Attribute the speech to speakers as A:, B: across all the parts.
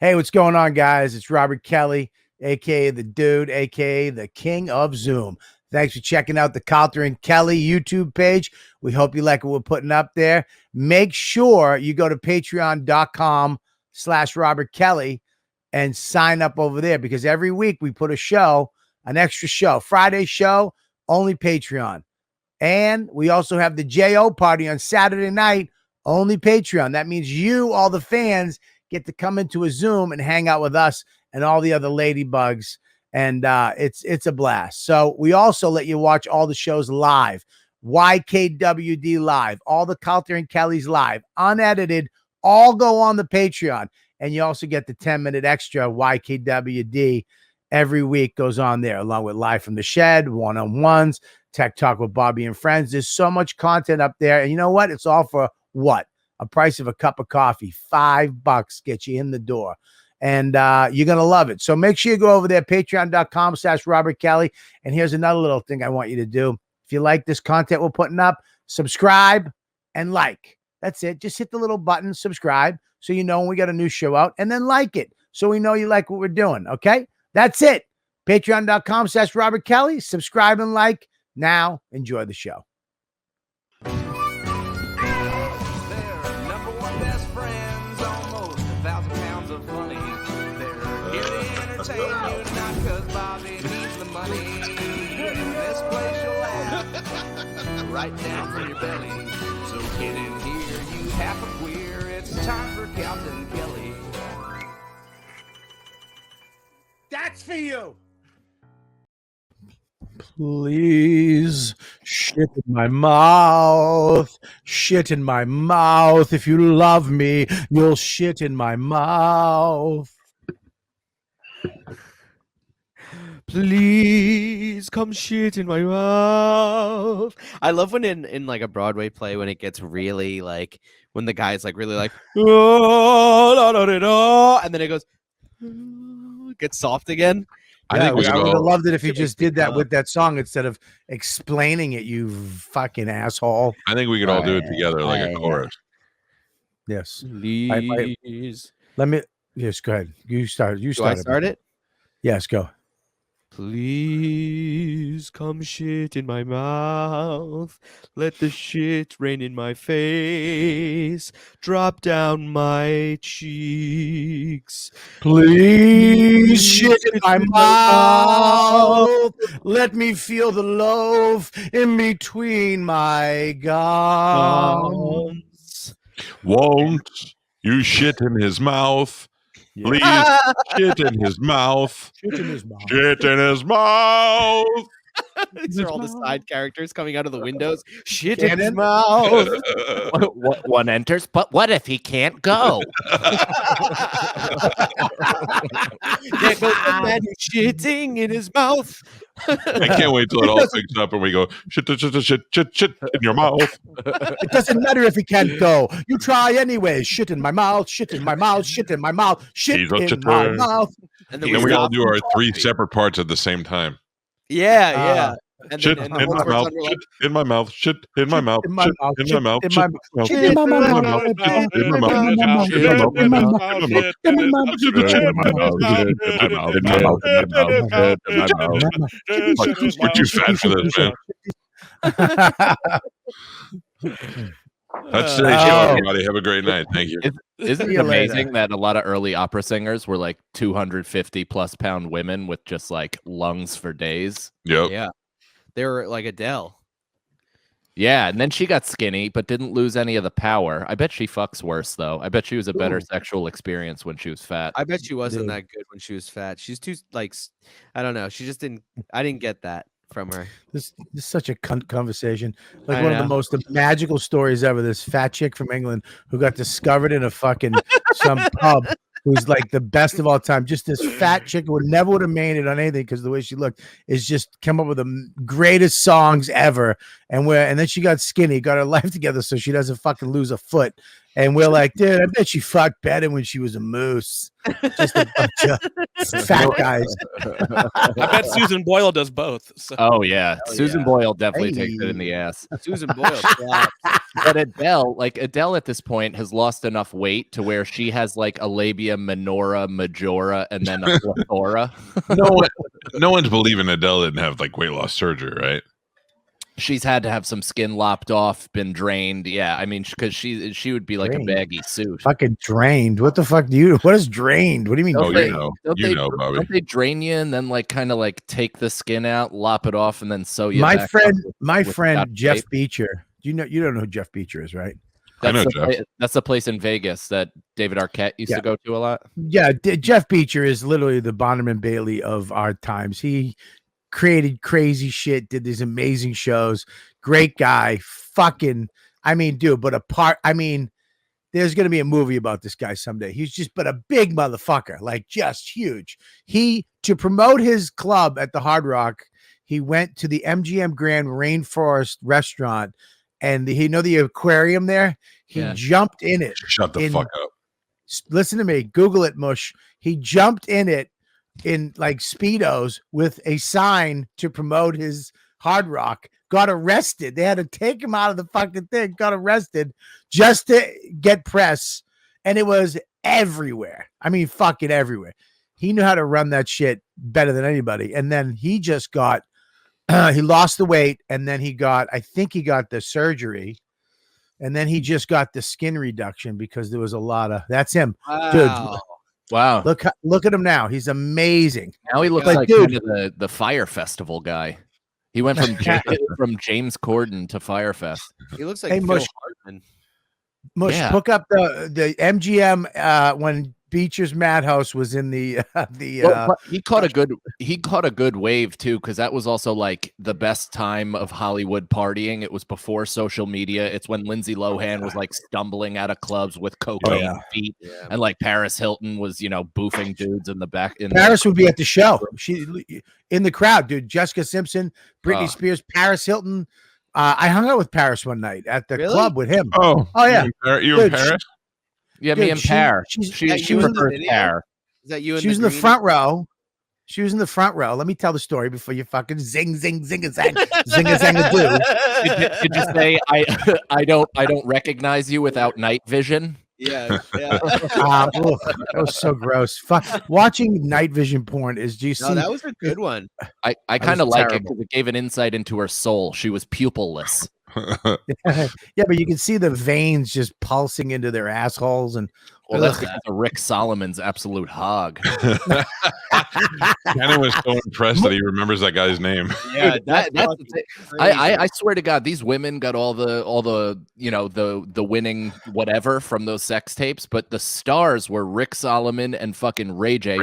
A: Hey, what's going on, guys? It's Robert Kelly, aka the Dude, aka the King of Zoom. Thanks for checking out the Calta and Kelly YouTube page. We hope you like what we're putting up there. Make sure you go to patreon.com/Robert Kelly and sign up over there, because every week we put a show, an extra show. Friday show, only Patreon. And we also have the JO party on Saturday night, only Patreon. That means you, all the fans, get to come into a Zoom and hang out with us and all the other ladybugs. And it's a blast. So we also let you watch all the shows live. YKWD live, all the Calta and Kelly's live, unedited, all go on the Patreon. And you also get the 10-minute extra YKWD every week goes on there, along with Live from the Shed, one-on-ones, Tech Talk with Bobby and Friends. There's so much content up there. And you know what? It's all for what? A price of a cup of coffee. $5 get you in the door. And you're going to love it. So make sure you go over there, patreon.com/Robert Kelly. And here's another little thing I want you to do. If you like this content we're putting up, subscribe and like. That's it. Just hit the little button, subscribe, so you know when we got a new show out, and then like it so we know you like what we're doing. Okay? That's it. Patreon.com/Robert Kelly. Subscribe and like. Now, enjoy the show.
B: Right down from your belly. So get in here, you half a queer. It's time for Calta and Kelly.
A: That's for you. Please, shit in my mouth. Shit in my mouth. If you love me, you'll shit in my mouth.
C: Please come shit in my mouth. I love when in like a Broadway play, when it gets really like, when the guy's like really like, oh, da, da, da, da, and then it goes, gets soft again.
A: Yeah, I would have loved it if you just did that with that song instead of explaining it, you fucking asshole.
D: I think we could all do it together like a chorus.
A: Yes.
C: Please.
A: Let me, yes, go ahead. You start. You
C: Do I start it?
A: Yes, go.
C: Please come shit in my mouth. Let the shit rain in my face. Drop down my cheeks.
A: Please shit in my mouth. Let me feel the loaf in between my gums.
D: Won't you shit in his mouth? Please shit in his mouth.
A: Shit in his mouth.
D: Shit in his mouth.
C: These are all the side characters coming out of the windows. Shit in his mouth.
E: One enters, but what if he can't go?
C: There goes the man who's shitting in his mouth.
D: I can't wait till it all picks up and we go shit in your mouth.
A: It doesn't matter if he can't go. You try anyway. Shit in my mouth. Shit in my mouth. Shit in my mouth. Shit in my mouth.
D: And then we all do our 3 separate parts at the same time.
C: Yeah. And
D: shit
C: then,
D: in my mouth, shit in my mouth, shit in my mouth, shit in my mouth,
A: shit in my mouth,
D: in my mouth, shit in my mouth. We're too fat for this, man. That's today's show, everybody. Have a great night. Thank you.
E: Isn't it amazing that a lot of early opera singers were like 250+ pound women with just like lungs for days?
D: Yep.
C: Yeah. They were like Adele.
E: Yeah, and then she got skinny, but didn't lose any of the power. I bet she fucks worse, though. I bet she was a better sexual experience when she was fat.
C: I bet she wasn't that good when she was fat. She's too, like, I don't know. She just didn't, I didn't get that from her.
A: This is such a conversation. Like one of the most magical stories ever. This fat chick from England who got discovered in a fucking some pub, who's like the best of all time. Just this fat chick who would have made it on anything because the way she looked is just come up with the greatest songs ever. And then she got skinny, got her life together so she doesn't fucking lose a foot. And we're like, dude, I bet she fucked better when she was a moose. Just a bunch of fat guys.
F: I bet Susan Boyle does both. So.
E: Oh yeah,
C: Oh,
E: Susan
C: yeah.
E: Boyle definitely takes it in the
A: Hey.
E: ass.
C: Susan Boyle slaps.
E: But Adele at this point has lost enough weight to where she has like a labia minora, majora, and then a plethora.
D: No one's believing Adele didn't have like weight loss surgery, right?
E: She's had to have some skin lopped off, been drained. Yeah, I mean, because she would be like
A: Drained?
E: a baggy suit.
A: Fucking drained. What the fuck what is drained? What do you mean?
D: Oh,
A: drained?
D: you know, Bobby.
E: Don't they drain you and then like kind of like take the skin out, lop it off, and then sew you?
A: My
E: back
A: friend,
E: up
A: my
E: with
A: friend
E: duct
A: Jeff
E: tape?
A: Beecher. You don't know who Jeff Beecher is, right?
D: I know
E: That's the place in Vegas that David Arquette used to go to a lot.
A: Yeah, Jeff Beecher is literally the Bonham and Bailey of our times. He created crazy shit, did these amazing shows. Great guy. Fucking, I mean, dude, but there's going to be a movie about this guy someday. He's just but a big motherfucker, like just huge. To promote his club at the Hard Rock, he went to the MGM Grand Rainforest restaurant, and the aquarium there. He jumped in it.
D: Shut the fuck up.
A: Listen to me. Google it, Mush. He jumped in it in like Speedos with a sign to promote his Hard Rock. Got arrested. They had to take him out of the fucking thing. Got arrested just to get press. And it was everywhere. I mean, fucking everywhere. He knew how to run that shit better than anybody. And then he just got, he lost the weight. And then I think he got the surgery. And then he just got the skin reduction because there was a lot of, that's him.
C: Wow.
A: Dude,
E: Wow.
A: look at him now. He's amazing.
E: Now he looks
A: But
E: like
A: dude-
E: kind of the Fire Festival guy. He went from James Corden to Firefest.
C: He looks like
A: Hey,
C: Phil
A: Mush.
C: Hartman.
A: Mush,
E: Yeah.
A: hook up the MGM when Beecher's Madhouse was in the
E: But he caught a good wave too, because that was also like the best time of Hollywood partying. It was before social media. It's when Lindsay Lohan was like stumbling out of clubs with cocaine feet, and like Paris Hilton was boofing dudes in the back.
A: Paris would be at the show. She in the crowd, dude. Jessica Simpson, Britney Spears, Paris Hilton. I hung out with Paris one night at the club with him.
D: Oh
A: yeah.
D: You in Paris?
E: Yeah,
A: Dude,
E: me and Pear.
A: she
E: She
C: was in the
E: prefers
C: video?
E: Pear.
C: Is that you?
A: was in the front row. She was in the front row. Let me tell the story before you fucking zing zing zing a zang zing a zang a do.
E: Did you say I don't recognize you without night vision?
C: Yeah.
A: That was so gross. Fuck. Watching night vision porn is. Do you see?
C: No, that was a good one.
E: I
A: That
E: kind of
A: was
E: like it
A: terrible.
E: because it gave an insight into her soul. She was pupilless.
A: Yeah, but you can see the veins just pulsing into their assholes and.
E: Well, that's because of Rick Solomon's absolute hog.
D: Kenny was so impressed that he remembers that guy's name.
C: Yeah,
E: that's the thing. I swear to God, these women got all the the winning whatever from those sex tapes, but the stars were Rick Solomon and fucking Ray J.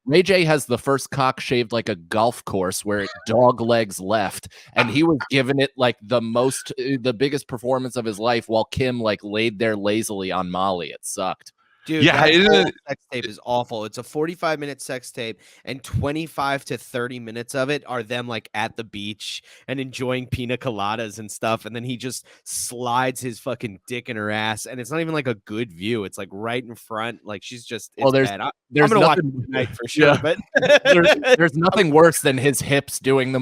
E: Ray J has the first cock shaved like a golf course where it dog legs left, and he was giving it like the biggest performance of his life while Kim like laid there lazily on Molly. It sucked.
C: Dude,
D: Yeah,
C: that
D: isn't
C: whole
D: it-
C: sex tape is awful. It's a 45-minute sex tape, and 25 to 30 minutes of it are them like at the beach and enjoying pina coladas and stuff. And then he just slides his fucking dick in her ass, and it's not even like a good view. It's like right in front. Like she's just. It's
E: there's
C: bad. I'm
E: there's
C: gonna watch it
E: nothing,
C: tonight for sure.
E: Yeah.
C: But
E: there's nothing worse than his hips doing the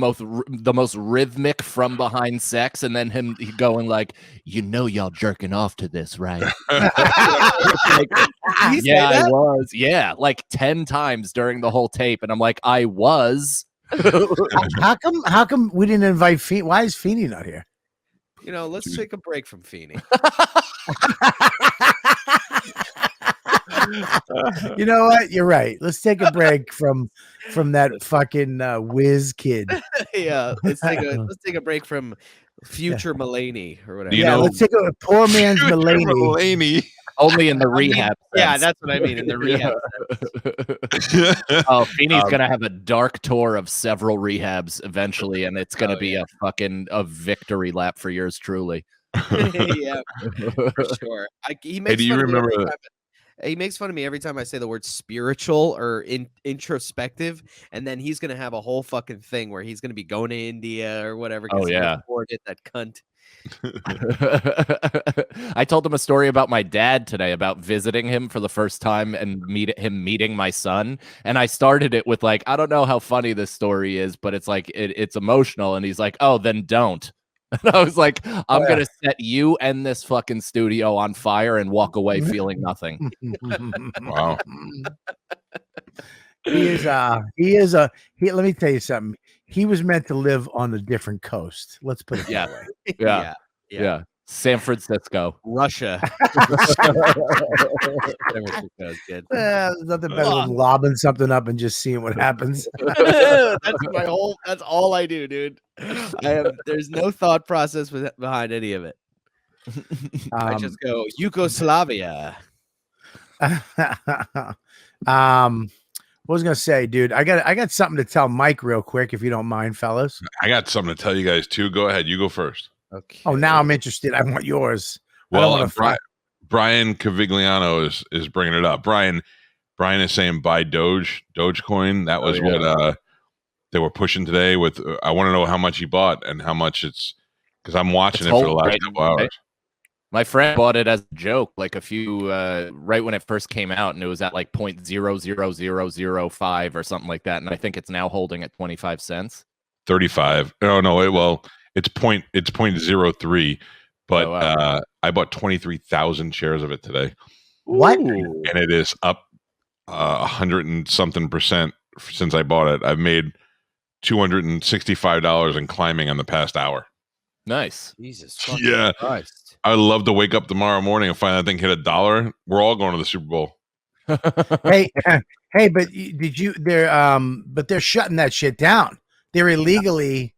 E: most rhythmic from behind sex, and then him going like, y'all jerking off to this, right? Like, yeah, I was. Yeah, like 10 times during the whole tape, and I'm like, I was.
A: How come we didn't invite Feeney? Why is Feeney not here?
C: let's take a break from Feeney.
A: You know what? You're right. Let's take a break from that fucking whiz kid.
C: Yeah, let's take a break from future Mulaney or whatever.
D: You
A: Yeah,
D: know-
A: let's take a poor man's Mulaney.
D: Mulaney.
E: Only in the rehab.
C: Yeah,
E: sense.
C: that's what I mean in the rehab.
E: Oh, Feeney's gonna have a dark tour of several rehabs eventually, and it's gonna be a victory lap for yours truly.
C: Yeah, for sure. He makes
D: do you
C: fun of me
D: remember
C: every
D: the-
C: time- He makes fun of me every time I say the word spiritual or introspective, and then he's gonna have a whole fucking thing where he's gonna be going to India or whatever. 'cause
E: Oh,
C: he
E: yeah.
C: recorded that cunt.
E: I told him a story about my dad today about visiting him for the first time and him meeting my son. And I started it with like, I don't know how funny this story is, but it's like it's emotional. And he's like, oh, then don't. And I was like, I'm gonna set you and this fucking studio on fire and walk away feeling nothing.
D: Wow.
A: Let me tell you something. He was meant to live on a different coast. Let's put it that way.
E: Yeah. San Francisco.
C: Russia.
A: There's nothing better than lobbing something up and just seeing what happens.
C: That's all I do, dude. There's no thought process behind any of it. I just go Yugoslavia.
A: What was I gonna say, dude? I got something to tell Mike real quick, if you don't mind, fellas.
D: I got something to tell you guys too. Go ahead. You go first.
C: Okay.
A: Oh, now I'm interested. I want yours.
D: Well, Brian Cavigliano is bringing it up. Brian is saying buy Dogecoin. That was what they were pushing today. With I want to know how much he bought and how much it's because I'm watching it for the last couple hours.
E: My friend bought it as a joke, like a few right when it first came out, and it was at like 0.00005 or something like that. And I think it's now holding at 25 cents.
D: 35. No. It's 0.03. But I bought 23,000 shares of it today.
A: What?
D: And it is up 100 and something percent since I bought it. I've made $265 and climbing in the past hour.
E: Nice.
C: Jesus.
D: Yeah.
C: Christ.
D: I'd love to wake up tomorrow morning and find that thing hit $1. We're all going to the Super Bowl.
A: Hey, but they're shutting that shit down. They're illegally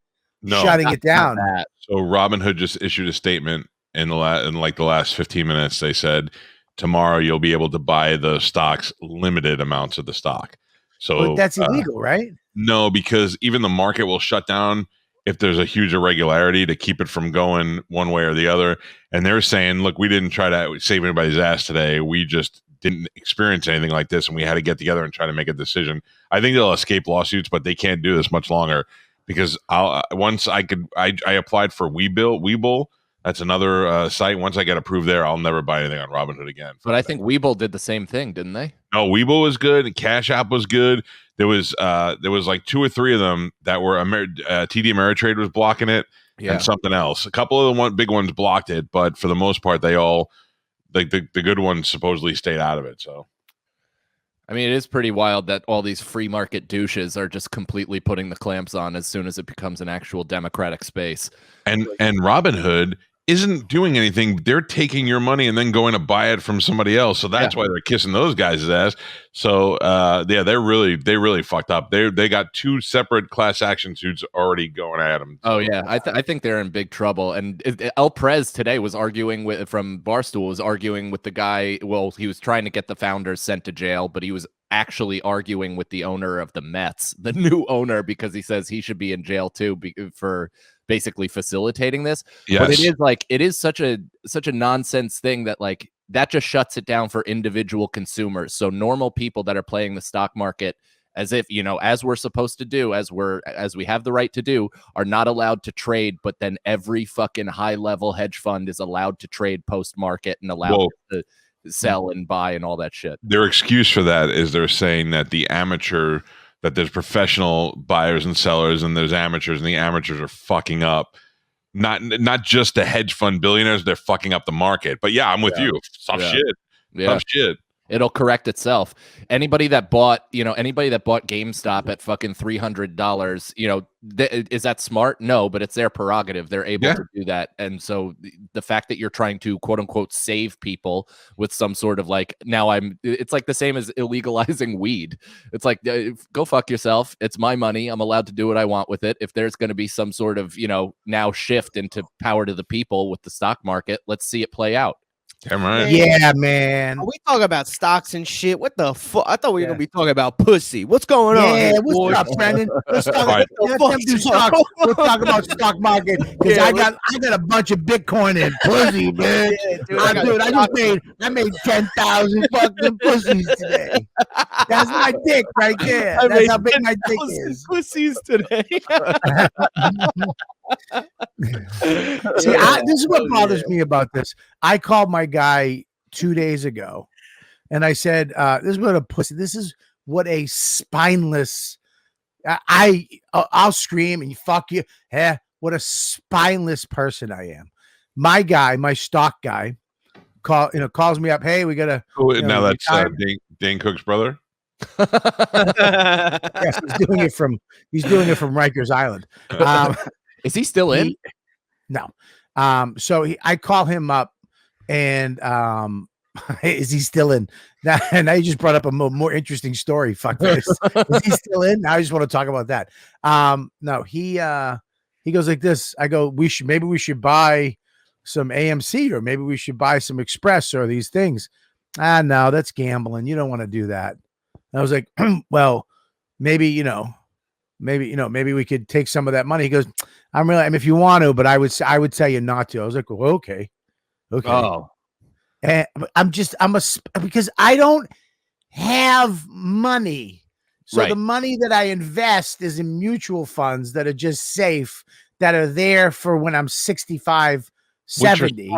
A: shutting it down.
D: So Robinhood just issued a statement in the last 15 minutes. They said tomorrow you'll be able to buy the stocks, limited amounts of the stock. So
A: but that's illegal, right?
D: No, because even the market will shut down if there's a huge irregularity to keep it from going one way or the other. And they're saying, look, we didn't try to save anybody's ass today. We just didn't experience anything like this, and we had to get together and try to make a decision. I think they'll escape lawsuits, but they can't do this much longer because I applied for Webull. That's another site. Once I get approved there, I'll never buy anything on Robinhood again.
E: But I think Webull did the same thing, didn't they?
D: No, Webull was good. Cash App was good. There was like 2 or 3 of them that were TD Ameritrade was blocking it, and something else. A couple of the big ones blocked it, but for the most part, they all the good ones supposedly stayed out of it. So,
E: I mean, it is pretty wild that all these free market douches are just completely putting the clamps on as soon as it becomes an actual democratic space.
D: And Robinhood isn't doing anything. They're taking your money and then going to buy it from somebody else. So that's why they're kissing those guys' ass. So they really fucked up. They got 2 separate class action suits already going at them.
E: Oh yeah, I think they're in big trouble. And El Prez today was arguing from Barstool was arguing with the guy. Well, he was trying to get the founders sent to jail, but he was actually arguing with the owner of the Mets, the new owner, because he says he should be in jail too for basically facilitating this.
D: Yes.
E: But it is such a nonsense thing that just shuts it down for individual consumers. So normal people that are playing the stock market as if, as we're supposed to do, as we have the right to do, are not allowed to trade, but then every fucking high level hedge fund is allowed to trade post market and allowed to sell and buy and all that shit.
D: Their excuse for that is they're saying that that there's professional buyers and sellers and there's amateurs, and the amateurs are fucking up. Not just the hedge fund billionaires, they're fucking up the market. But yeah, I'm with you. Tough shit. Tough shit.
E: It'll correct itself. Anybody that bought GameStop at fucking $300, is that smart? No, but it's their prerogative. They're able to do that. And so the fact that you're trying to quote unquote save people with some sort of it's like the same as illegalizing weed. It's like, go fuck yourself. It's my money. I'm allowed to do what I want with it. If there's going to be some sort of, now shift into power to the people with the stock market, let's see it play out.
D: Damn right.
A: Yeah, man.
C: Are we talking about stocks and shit? What the fuck? I thought we were gonna be talking about pussy. What's going on?
A: Yeah, what's up, Brendan? Let's talk about stock market because I got a bunch of Bitcoin and pussy, man. I made 10,000 fucking pussies today. That's my dick right there. That's how big my dick is.
C: Pussies today.
A: See, this is what bothers me about this. I called my guy 2 days ago, and I said, "This is what a pussy. This is what a spineless." I'll scream and fuck you. What a spineless person I am. My guy, my stock guy, calls me up. Hey, we gotta.
D: Now that's Dane Cook's brother.
A: Yes, he's doing it from Rikers Island.
E: Is he still in?
A: No. So I call him up, and is he still in? Now you just brought up a more interesting story. Fuck this. Is he still in? Now I just want to talk about that. No, he goes like this. I go, maybe we should buy some AMC, or maybe we should buy some Express, or these things. No, that's gambling. You don't want to do that. And I was like, well, maybe we could take some of that money. He goes, if you want to, but I would tell you not to. I was like, well, okay.
E: Oh,
A: And because I don't have money. So
E: Right.
A: the money that I invest is in mutual funds that are just safe, that are there for when I'm 65, 70.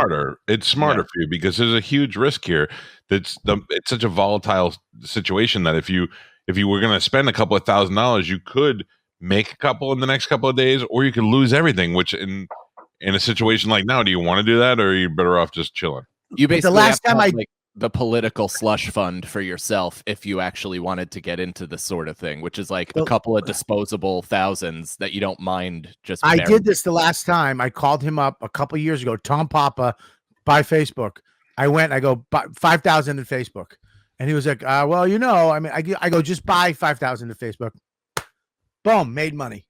D: It's smarter for you, because there's a huge risk here. It's such a volatile situation that if you were going to spend a couple of $1,000s, you could make a couple in the next couple of days, or you could lose everything. Which in a situation like now, do you want to do that, or are you better off just chilling?
E: You basically
A: the last
E: have to
A: time
E: have, the political slush fund for yourself if you actually wanted to get into this sort of thing, which is like a couple of disposable thousands that you don't mind just.
A: I did this the last time. I called him up a couple of years ago. Tom Papa, by Facebook. I go 5,000 in Facebook, and he was like, "Well, I go just buy 5,000 in Facebook." Boom, made money.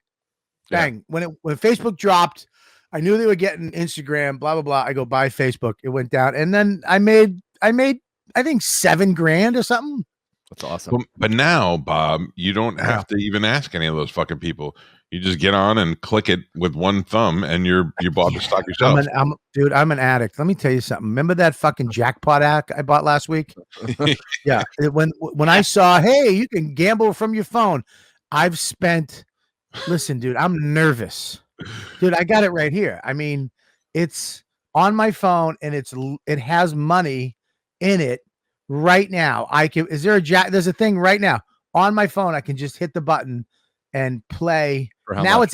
A: Bang.
E: Yeah.
A: When Facebook dropped, I knew they were getting Instagram. Blah blah blah. I go buy Facebook. It went down, and then I made I think $7,000 or something.
E: That's awesome.
D: But now, Bob, you don't have to even ask any of those fucking people. You just get on and click it with one thumb, and you bought the stock yourself.
A: I'm an addict. Let me tell you something. Remember that fucking jackpot app I bought last week? Yeah. When I saw, hey, you can gamble from your phone. Listen, dude, I'm nervous. Dude, I got it right here. I mean, it's on my phone, and it has money in it right now. There's a thing right now on my phone. I can just hit the button and play. Now
E: much?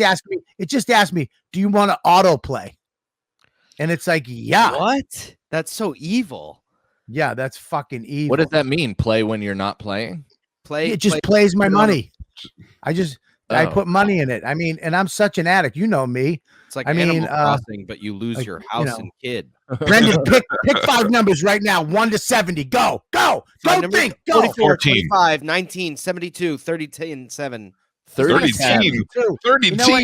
A: It just asked me, do you want to autoplay? And it's like, yeah.
C: What? That's so evil.
A: Yeah, that's fucking evil.
E: What does that mean? Play when you're not playing?
A: It just plays my money. I put money in it. I mean, and I'm such an addict. You know me.
C: It's like Animal Crossing, but you lose your house and kid.
A: Brendan, pick 5 numbers right now. 1 to 70. Go. Don't think. Go.
C: 44,
D: 14.
C: 25, 19, 72, 30, 10, 7.
D: 30
A: You know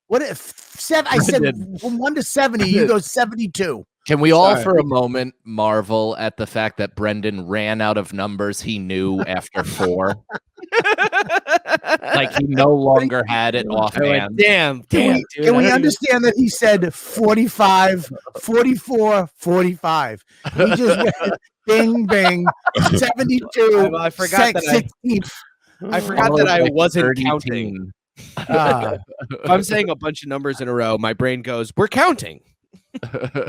A: what if 7? I said from 1 to 70. You go 72.
E: Can we all for a moment marvel at the fact that Brendan ran out of numbers he knew after 4? Like he no longer had it offhand.
C: Damn.
A: Can we understand that he said 45, 44, 45? He just went bing, bing, 72.
C: I forgot that
A: 16.
C: I forgot that I wasn't counting. If I'm saying a bunch of numbers in a row, my brain goes, we're counting.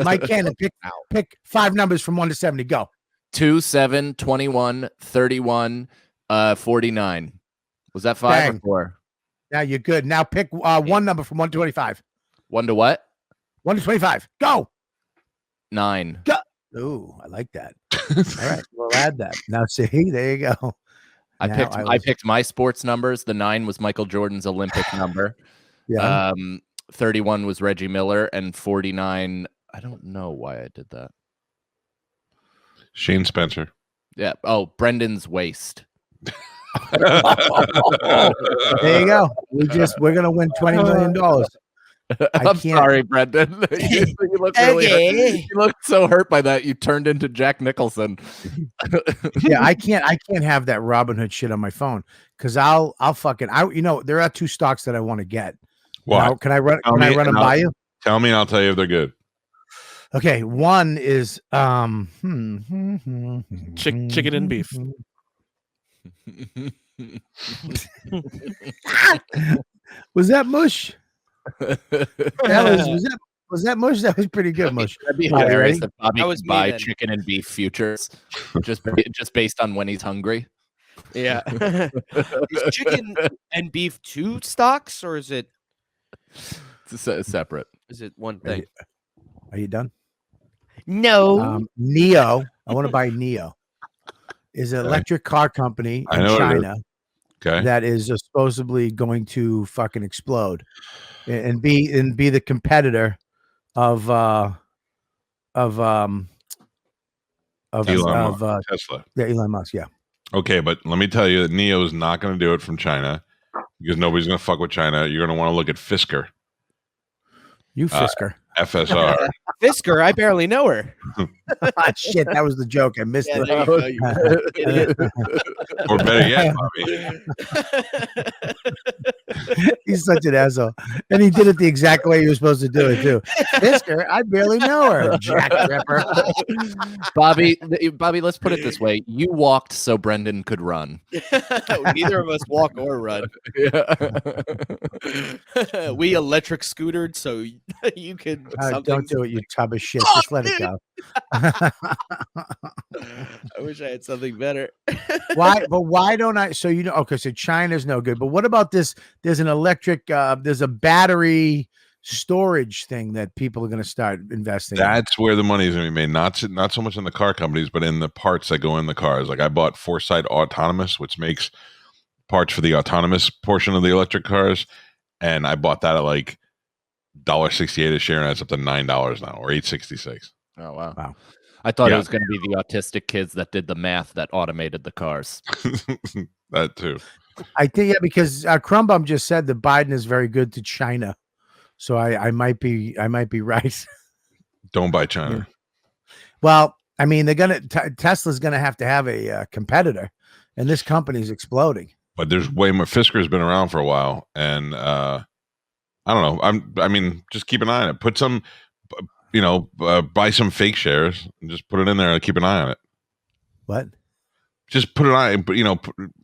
A: Mike Cannon, pick 5 numbers from 1 to 70. Go.
E: 2, 7, 21, 31, 49. Was that 5 or 4?
A: Now you're good. Now pick 1 number from 1 to 25.
E: 1 to what?
A: 1 to 25. Go.
E: 9.
A: Go. Ooh, I like that. All right, we'll add that. Now see, there you go.
E: I picked my sports numbers. The 9 was Michael Jordan's Olympic number.
A: Yeah.
E: 31 was Reggie Miller, and 49. I don't know why I did that.
D: Shane Spencer.
E: Yeah. Oh, Brendan's waist.
A: There you go. We're gonna win $20 million.
E: I'm sorry, Brendan. you look really you look so hurt by that. You turned into Jack Nicholson.
A: Yeah, I can't have that Robin Hood shit on my phone because I'll fucking there are 2 stocks that I want to get.
D: What?
A: Can I run them by you?
D: Tell me, and I'll tell you if they're good.
A: Okay, one is
F: chicken and beef.
A: Was that mush? Was that Mush? That was pretty good, Mush.
E: That'd be
A: All right,
E: hilarious
A: ready?
E: if Bobby
F: That was
E: could
F: me
E: buy
F: then.
E: chicken and beef futures just based on when he's hungry.
F: Yeah. Is chicken and beef two stocks, or is it
E: Separate.
F: one thing?
A: Are you done?
F: No.
A: Neo. I want to buy Neo. Is an electric car company
D: I
A: in
D: know what it is.
A: China
D: Okay.
A: that is supposedly going to fucking explode and be the competitor of
D: Elon Musk, Tesla.
A: yeah, Elon Musk. Yeah.
D: Okay, but let me tell you that Neo is not going to do it from China because nobody's going to fuck with China. You're going to want to look at Fisker,
A: You Fisker.
D: FSR.
F: Fisker, I barely know her.
A: Ah, shit, that was the joke. I missed
F: Yeah,
A: it.
F: there you go, you idiot.
D: Or better yet, Bobby.
A: He's such an asshole. And he did it the exact way you were supposed to do it, too. Fisker, I barely know her. Jack Ripper.
E: Bobby, let's put it this way. You walked so Brendan could run.
F: Neither of us walk or run. We electric scootered, so you could.
A: Don't do it, you tub of shit. Just let it go.
F: I wish I had something better.
A: Why? But why don't I? So okay. So China's no good. But what about this? There's an electric. There's a battery storage thing that people are going to start investing.
D: That's where the money is going to be made. Not so much in the car companies, but in the parts that go in the cars. Like I bought Foresight Autonomous, which makes parts for the autonomous portion of the electric cars, and I bought that at like $1.68 a share, and it's up to $9 now, or $8.66.
E: Oh wow!
A: Wow.
E: I thought
D: Yeah.
E: it was going to be the autistic kids that did the math that automated the cars.
D: That too.
A: I think because Crumbum just said that Biden is very good to China, so I might be right.
D: Don't buy China.
A: Well, I mean, Tesla's gonna have to have a competitor, and this company's exploding.
D: But there's way more. Fisker's been around for a while, and I don't know. I mean, just keep an eye on it. Put some, buy some fake shares and just put it in there and keep an eye on it.
A: What?
D: Just put it on.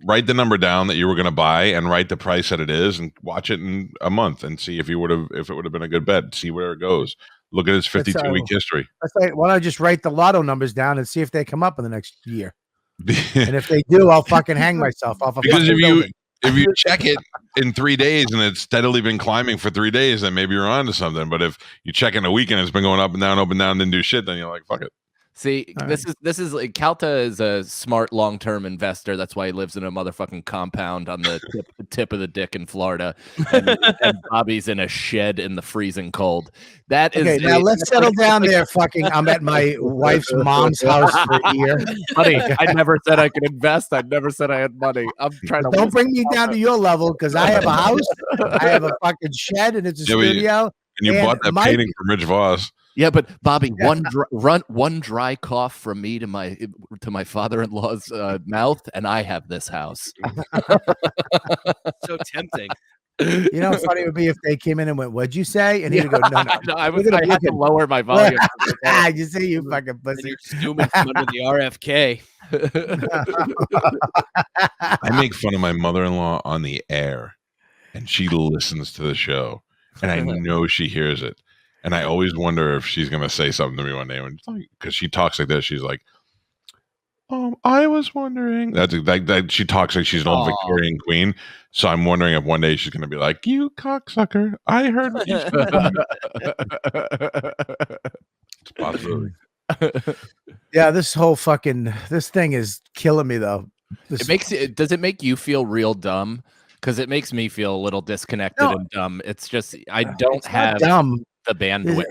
D: Write the number down that you were going to buy and write the price that it is, and watch it in a month and see if it would have been a good bet. See where it goes. Look at its 52-week history.
A: Why don't I just write the lotto numbers down and see if they come up in the next year? And if they do, I'll fucking hang myself off a
D: because
A: fucking building.
D: if you check it in 3 days and it's steadily been climbing for 3 days, then maybe you're on to something. But if you check in a week and it's been going up and down, didn't do shit, then you're like, fuck it.
E: See, this is like Calta is a smart long-term investor. That's why he lives in a motherfucking compound on the tip of the dick in Florida, and Bobby's in a shed in the freezing cold. That is
A: okay. Now let's settle down there. Fucking, I'm at my wife's mom's house for a year.
E: Buddy, I never said I could invest. I never said I had money. I'm trying to.
A: Don't bring me down to your level because I have a house, I have a fucking shed, and it's a studio.
D: And you bought that painting from Rich Voss.
E: Yeah, but Bobby, one dry cough from me to my father-in-law's mouth, and I have this house.
F: So tempting.
A: You know, funny would be if they came in and went, "What'd you say?" And he'd go, "No,
E: I had to lower my volume.
A: You see, you fucking pussy.
F: You're zooming from under the RFK.
D: I make fun of my mother-in-law on the air, and she listens to the show, and I know she hears it. And I always wonder if she's going to say something to me one day because she talks like this. She's like, I was wondering. That's that she talks like she's an old Victorian queen. So I'm wondering if one day she's going to be like, you cocksucker. I heard what you said. It's a possibility.
A: Yeah, this thing is killing me though.
E: Does it make you feel real dumb? Because it makes me feel a little disconnected and dumb. It's just I don't have
A: dumb.
E: The bandwidth.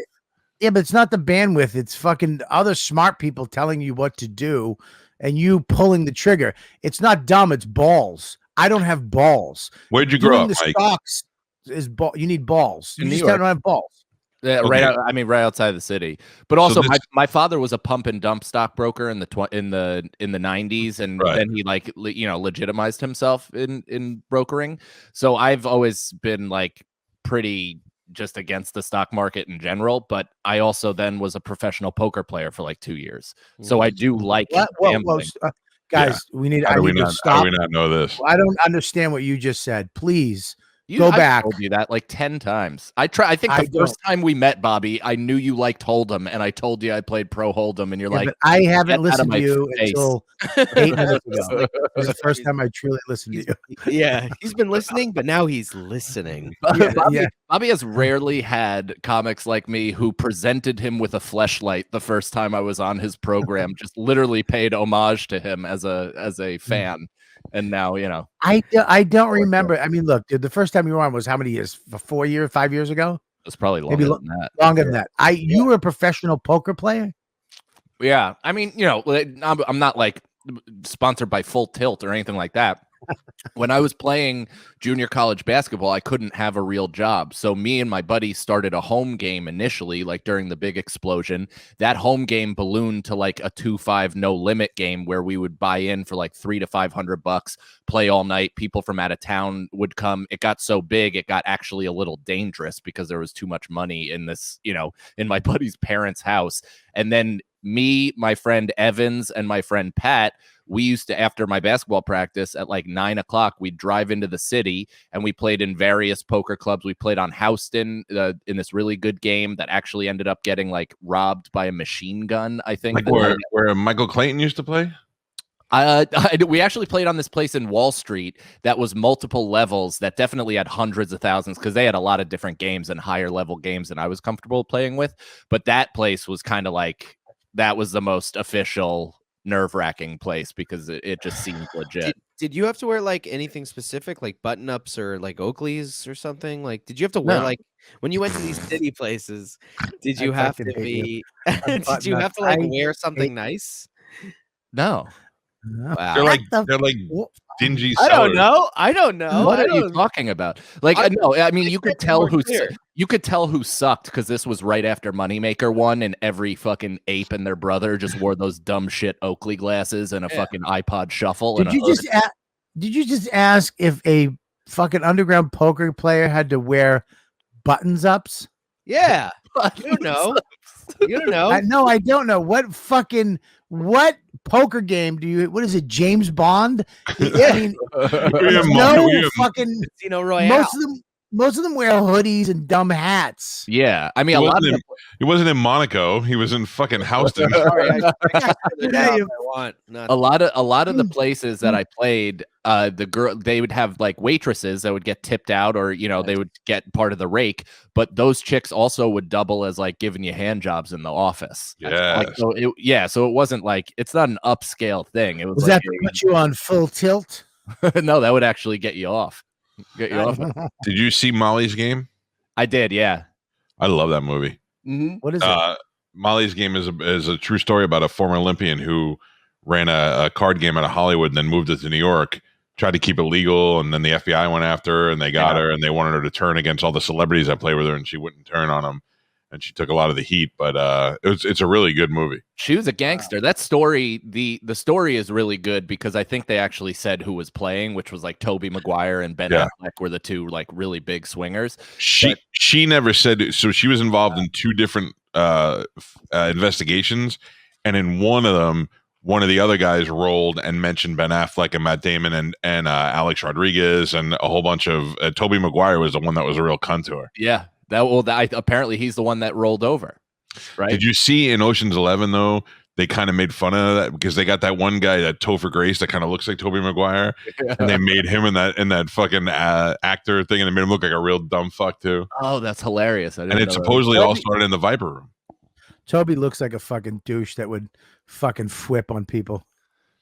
A: Yeah, but it's not the bandwidth. It's fucking other smart people telling you what to do and you pulling the trigger. It's not dumb. It's balls. I don't have balls.
D: Where'd you grow up,
A: the
D: Mike?
A: Stocks is you need balls. You
E: In New
A: just
E: York.
A: don't have balls.
E: Yeah,
D: Okay.
E: right outside the city. But also,
D: So
E: my father was a pump and dump stockbroker in the 90s, and then he legitimized himself in brokering. So I've always been like pretty just against the stock market in general, but I also then was a professional poker player for like 2 years. So I do like gambling.
A: Guys, I need to
D: How do we
A: stop.
D: not know this?
A: I don't understand what you just said. Please Go
E: I
A: back.
E: told you that like 10 times. I think the first time we met, Bobby, I knew you liked Hold'em, and I told you I played pro Hold'em, and you're like,
A: but I haven't
E: "Get out of
A: listened
E: my
A: to you
E: face."
A: until 8 minutes ago.
F: Like,
A: This is the first time I truly listened to you.
F: yeah, he's been listening, but now he's listening.
A: Yeah,
E: Bobby has rarely had comics like me who presented him with a fleshlight the first time I was on his program, just literally paid homage to him as a fan. And now,
A: I don't remember. I mean, look, dude, the first time you were on was how many years? 4 years, 5 years ago?
E: it's probably longer
A: Maybe
E: than that.
A: Longer than that. You were a professional poker player?
E: Yeah. I mean, I'm not like sponsored by Full Tilt or anything like that. When I was playing junior college basketball, I couldn't have a real job. So me and my buddy started a home game initially, like during the big explosion. That home game ballooned to like a 2-5 no limit game where we would buy in for like $300 to $500, play all night. People from out of town would come. It got so big, it got actually a little dangerous because there was too much money in this, in my buddy's parents' house. And then me, my friend Evans, and my friend Pat, we used to, after my basketball practice at like 9 o'clock, we'd drive into the city and we played in various poker clubs. We played on Houston in this really good game that actually ended up getting like robbed by a machine gun, I think.
D: Like where Michael Clayton used to play?
E: We actually played on this place in Wall Street that was multiple levels that definitely had hundreds of thousands because they had a lot of different games and higher level games than I was comfortable playing with. But that place was kind of like, that was the most official nerve-wracking place because it just seemed legit.
F: Did you have to wear like anything specific, like button-ups or like Oakleys or something? Like, did you have to wear like when you went to these city places? Did you have to be? Did you have to like wear something nice?
E: No.
F: Wow.
D: They're like dingy.
F: I don't know.
E: What are you talking about? Like, no, I mean, you could tell who sucked because this was right after Moneymaker won, and every fucking ape and their brother just wore those dumb shit Oakley glasses and a fucking iPod Shuffle.
A: Did you just ask if a fucking underground poker player had to wear buttons ups?
F: Yeah, you don't know. You don't know.
A: No, I don't know. What poker game do you? What is it? James Bond? I mean, fucking
F: Casino Royale.
A: Most of them wear hoodies and dumb hats.
E: Yeah, I mean,
D: he wasn't in Monaco. He was in fucking Houston.
E: A lot of the places that I played, they would have like waitresses that would get tipped out, or they would get part of the rake. But those chicks also would double as like giving you hand jobs in the office.
D: Yeah.
E: So it wasn't like, it's not an upscale thing. It was
A: that to put you on Full Tilt?
E: No, that would actually get you off. Get you off.
D: Did you see Molly's Game?
E: I did, yeah.
D: I love that movie.
E: Mm-hmm.
A: What is it?
D: Molly's Game is a true story about a former Olympian who ran a card game out of Hollywood and then moved it to New York, tried to keep it legal, and then the FBI went after her and they got her, and they wanted her to turn against all the celebrities that play with her, and she wouldn't turn on them, and she took a lot of the heat. But it's a really good movie.
E: She was a gangster. That story, the story is really good because I think they actually said who was playing, which was like Tobey Maguire and Ben Affleck were the two like really big swingers.
D: She never said. So she was involved in two different investigations, and in one of them, one of the other guys rolled and mentioned Ben Affleck and Matt Damon and Alex Rodriguez and a whole bunch of Tobey Maguire was the one that was a real cunt to her.
E: Yeah, apparently he's the one that rolled over. Right?
D: Did you see in Ocean's 11 though? They kind of made fun of that because they got that one guy, that Topher Grace, that kind of looks like Tobey Maguire, and they made him in that fucking actor thing, and they made him look like a real dumb fuck too.
E: Oh, that's hilarious!
D: And it supposedly all started in the Viper Room.
A: Toby looks like a fucking douche that would fucking whip on people.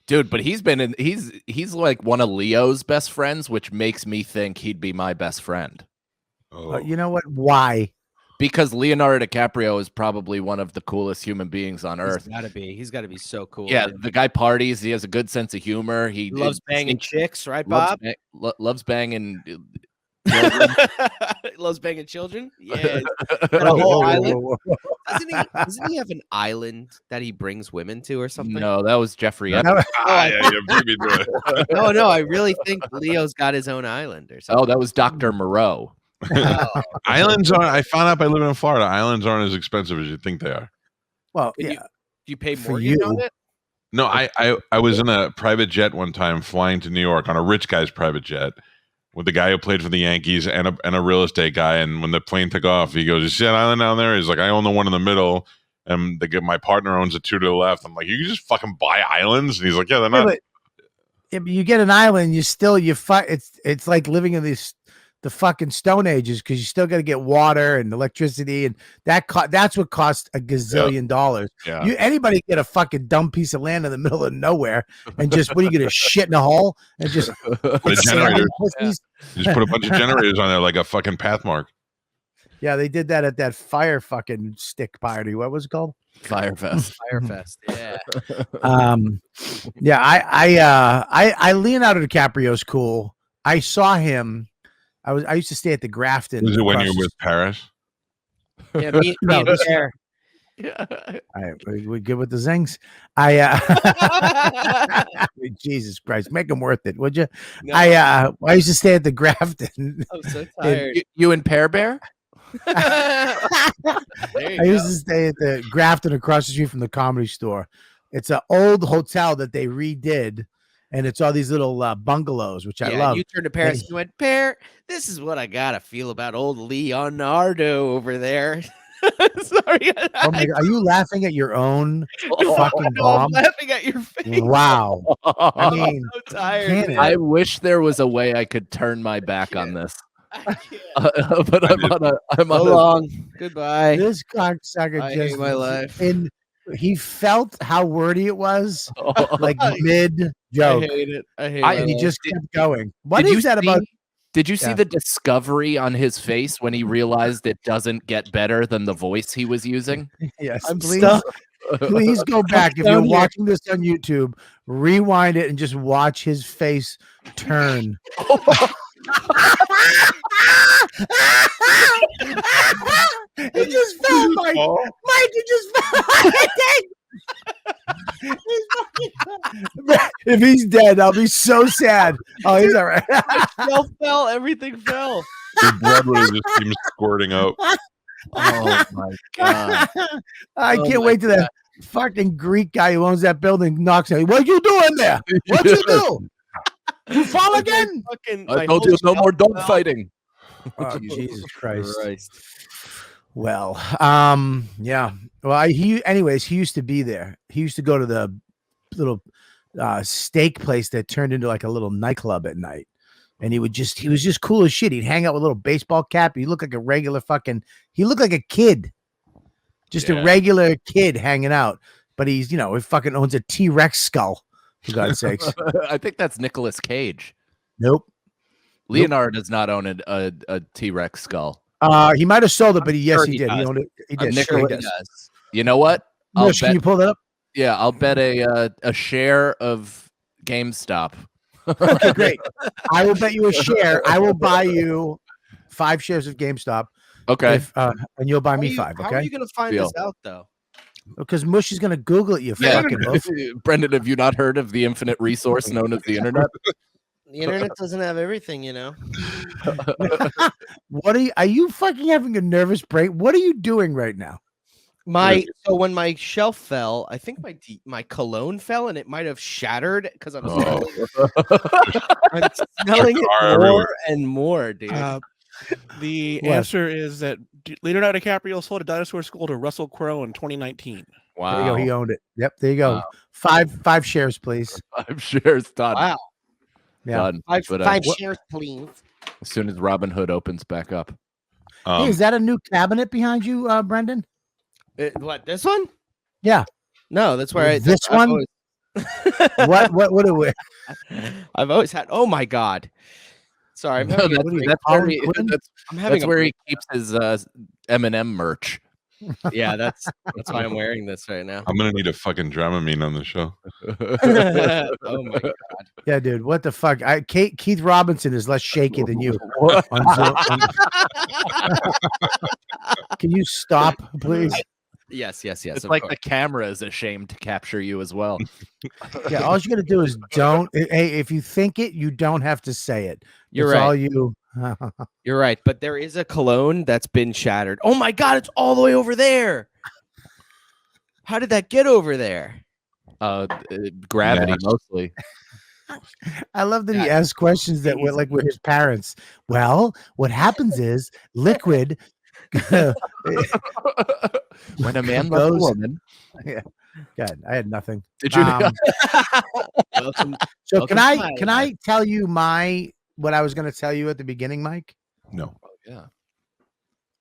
E: Dude, but he's like one of Leo's best friends, which makes me think he'd be my best friend.
D: Oh.
A: You know what? Why?
E: Because Leonardo DiCaprio is probably one of the coolest human beings on earth.
F: He's got to be so cool.
E: Yeah, the guy parties. He has a good sense of humor. He
F: loves banging chicks, right, Bob?
E: Loves banging.
F: Loves banging children. Yeah, got a whole island. Doesn't he have an island that he brings women to or something?
E: No, that was Jeffrey.
F: No, I really think Leo's got his own island or something.
E: Oh, that was Dr. Moreau.
D: Islands aren't. I found out by living in Florida, islands aren't as expensive as you think they are.
A: Well,
F: do you pay
A: for
F: mortgage on it?
D: No, I was in a private jet one time flying to New York on a rich guy's private jet, with the guy who played for the Yankees and a real estate guy. And when the plane took off, he goes, "You see that island down there?" He's like, "I own the one in the middle, and my partner owns the two to the left." I'm like, "You can just fucking buy islands?" And he's like, "Yeah, they're not."
A: But you get an island, it's like living in the fucking Stone Ages, because you still got to get water and electricity, and that's what costs a gazillion dollars.
D: Yeah.
A: Anybody get a fucking dumb piece of land in the middle of nowhere and just what are you gonna shit in a hole and just
D: put a generator? Just put a bunch of generators on there like a fucking path mark.
A: Yeah, they did that at that fire fucking stick party. What was it called?
E: Firefest.
F: Firefest. Yeah.
A: Yeah. I Leonardo DiCaprio's cool. I saw him. I used to stay at the Grafton.
D: Was it when you were with Paris?
F: Yeah, me and Flair.
A: All right, we good with the zings. Jesus Christ, make them worth it, would you?
F: No.
A: I used to stay at the Grafton.
F: I'm so tired.
E: You and Pear Bear?
A: I used to stay at the Grafton across the street from the Comedy Store. It's an old hotel that they redid, and it's all these little bungalows, which I love.
F: You turned to Paris and you went, Pear, this is what I gotta feel about old Leonardo over there. Sorry.
A: Oh my God, are you laughing at your own fucking bomb?
F: I'm laughing at your face.
A: Wow. I mean,
F: I'm so tired.
E: I wish there was a way I could turn my back on this.
F: I can't.
E: But I'm on
F: So long. Goodbye.
A: this cocksucker
F: I
A: just
F: hate my life.
A: he felt how wordy it was, like mid
F: I
A: joke.
F: hate it. I hate
A: And he
F: it.
A: just kept going. What is that about?
E: Did you see
A: Yeah.
E: the discovery on his face when he realized it doesn't get better than the voice he was using?
A: Yes,
F: I'm
A: please.
F: stuck.
A: Please go back if you're
F: down here.
A: watching this on YouTube. Rewind it and just watch his face turn. It just fell, Mike. Mike, it just fell. If he's dead, I'll be so sad. Oh, he's all right.
F: Shelf fell. Everything fell.
D: His blood would have just been squirting out.
E: Oh my god!
A: I can't wait till that fucking Greek guy who owns that building knocks on you. What you doing there? What you do? You fall again?
E: I told you no more dog fighting.
A: Oh, Jesus Christ.
F: Christ.
A: Well, yeah. Well, anyways, he used to be there. He used to go to the little steak place that turned into like a little nightclub at night. And he was just cool as shit. He'd hang out with a little baseball cap. He looked like a regular he looked like a kid. Just a regular kid hanging out. But he's, he fucking owns a T-Rex skull, for God's sakes.
E: I think that's Nicolas Cage.
A: Nope.
E: Leonardo does not own a T-Rex skull.
A: He might have sold it, but he
F: sure
A: did.
F: he
A: He
F: does.
A: owned it. He
F: I'm
A: did.
F: sure he
A: Sure
F: does.
E: You know what?
A: Mush, can you pull that up?
E: Yeah, I'll bet a share of GameStop.
A: Okay, great. I will bet you a share. I will buy you 5 shares of GameStop.
E: Okay.
A: And you'll buy me 5.
F: How are
A: Okay.
F: you going to find
E: Deal.
F: this out, though?
A: Because Mush is going to Google it. You fucking wolf.
E: Brendan, have you not heard of the infinite resource known as the internet?
F: The internet doesn't have everything, you know.
A: What are you fucking having a nervous break? What are you doing right now?
F: So when my shelf fell, I think my cologne fell and it might have shattered because I'm smelling it more and more, dude.
G: The
A: What?
G: answer is that Leonardo DiCaprio sold a dinosaur skull to Russell Crowe in 2019.
E: Wow.
A: There you go. He owned it. Yep. There you go.
E: Wow.
A: 5 shares, please.
E: 5 shares done.
F: Wow.
A: Yeah.
E: Done.
F: Five
E: But,
F: shares, please.
E: as soon as Robin Hood opens back up.
A: Hey, is that a new cabinet behind you, Brendan?
F: What, this one?
A: Yeah.
F: No, that's where
A: This one? What are we?
F: I've always had. Oh my god! Sorry, I'm
E: No,
F: having, I'm having
E: that's where he keeps his M&M merch.
F: Yeah, that's why I'm wearing this right now.
D: I'm gonna need a fucking Dramamine on the show.
F: Oh my god!
A: Yeah, dude. What the fuck? Keith Robinson is less shaky than you. Can you stop, please?
F: Yes.
E: It's like the camera is ashamed to capture you as well.
A: Yeah, all you got to do is don't. Hey, if you think it, you don't have to say it.
F: You're
A: It's
F: right.
A: all you.
F: You're right, but there is a cologne that's been shattered. Oh my god, it's all the way over there. How did that get over there?
E: Gravity
D: Yes.
E: mostly.
A: I love that he asks questions that were like with his parents. Well, what happens is liquid
E: When a man loves a woman.
A: Yeah. God, I had nothing.
E: Did you?
A: So can I tell you what I was going to tell you at the beginning, Mike?
D: No.
E: Oh, yeah.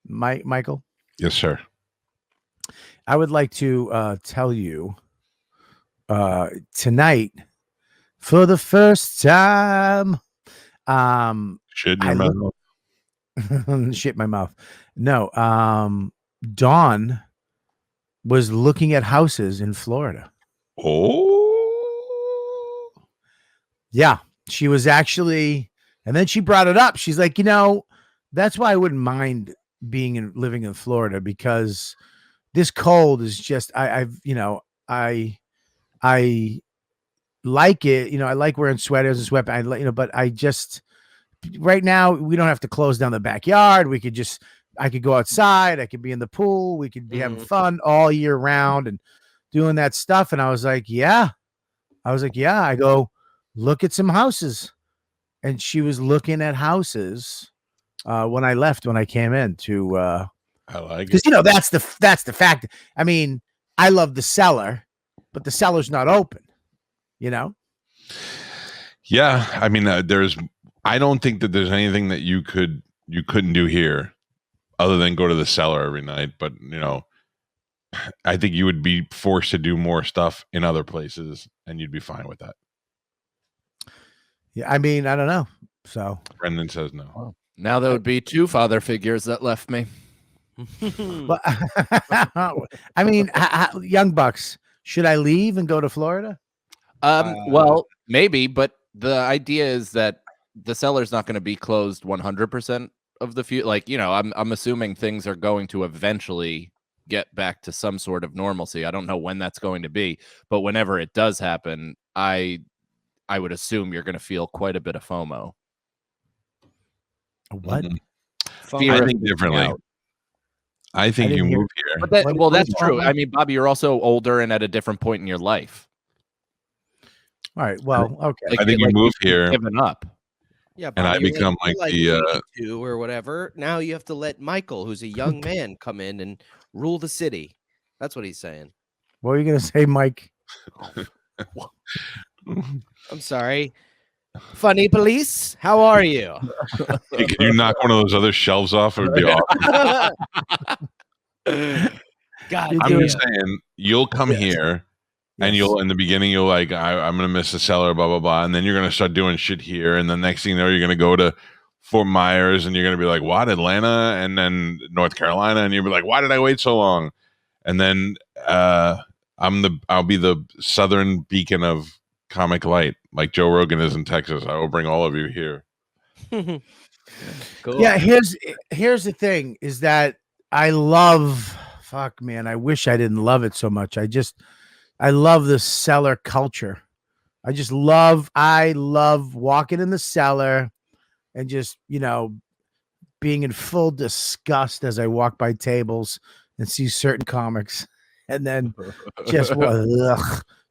A: Michael?
D: Yes, sir.
A: I would like to tell you tonight for the first time.
D: Shit in your mouth.
A: Shit in my mouth. No. Dawn was looking at houses in Florida.
D: Oh.
A: Yeah. She was actually, and then she brought it up. She's like, that's why I wouldn't mind living in Florida, because this cold is just, I like it. I like wearing sweaters and sweatpants, but I just, right now we don't have to close down the backyard. I could go outside. I could be in the pool. We could be having fun all year round and doing that stuff. And I was like, yeah. I go, look at some houses. And she was looking at houses when I came in to,
D: I like
A: because
D: it.
A: that's the fact. I mean, I love the cellar, but the cellar's not open,
D: Yeah. I mean, I don't think that there's anything that you couldn't do here other than go to the cellar every night. But, I think you would be forced to do more stuff in other places and you'd be fine with that.
A: Yeah. I mean, I don't know. So
D: Brendan says no.
E: Oh. Now there would be two father figures that left me.
A: But I mean, Young Bucks, should I leave and go to Florida?
E: Well, maybe, but the idea is that the cellar's not going to be closed 100% of the few. Like, I'm assuming things are going to eventually get back to some sort of normalcy. I don't know when that's going to be, but whenever it does happen, I would assume you're going to feel quite a bit of FOMO.
A: What?
D: I think differently. I think you move here.
E: But that's true. I mean, Bobby, you're also older and at a different point in your life.
A: All right. Well, okay.
D: I think you move here.
E: Given up.
F: Yeah,
D: and I become like the
F: 82 or whatever. Now you have to let Michael, who's a young man, come in and rule the city. That's what he's saying.
A: What are you gonna say, Mike?
F: I'm sorry. Funny police, how are you?
D: Hey, can you knock one of those other shelves off? It would be awesome.
F: God,
D: I'm just saying, you'll come here. And you'll, in the beginning, you'll like, I'm going to miss the cellar, blah, blah, blah. And then you're going to start doing shit here. And the next thing you know, you're going to go to Fort Myers and you're going to be like, what, Atlanta? And then North Carolina. And you'll be like, why did I wait so long? And then I'll be the southern beacon of comic light, like Joe Rogan is in Texas. I will bring all of you here.
F: Cool.
A: Yeah, here's the thing is that I love, I wish I didn't love it so much. I love the cellar culture. I love walking in the cellar and just, being in full disgust as I walk by tables and see certain comics and then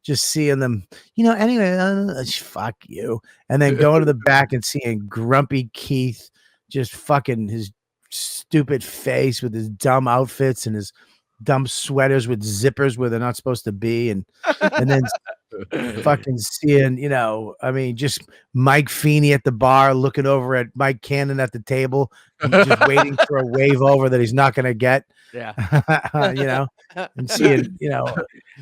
A: just seeing them, anyway, fuck you. And then going to the back and seeing Grumpy Keith just fucking his stupid face with his dumb outfits and his dumb sweaters with zippers where they're not supposed to be, and then fucking seeing, just Mike Feeney at the bar looking over at Mike Cannon at the table, just waiting for a wave over that he's not gonna get.
F: Yeah.
A: And seeing,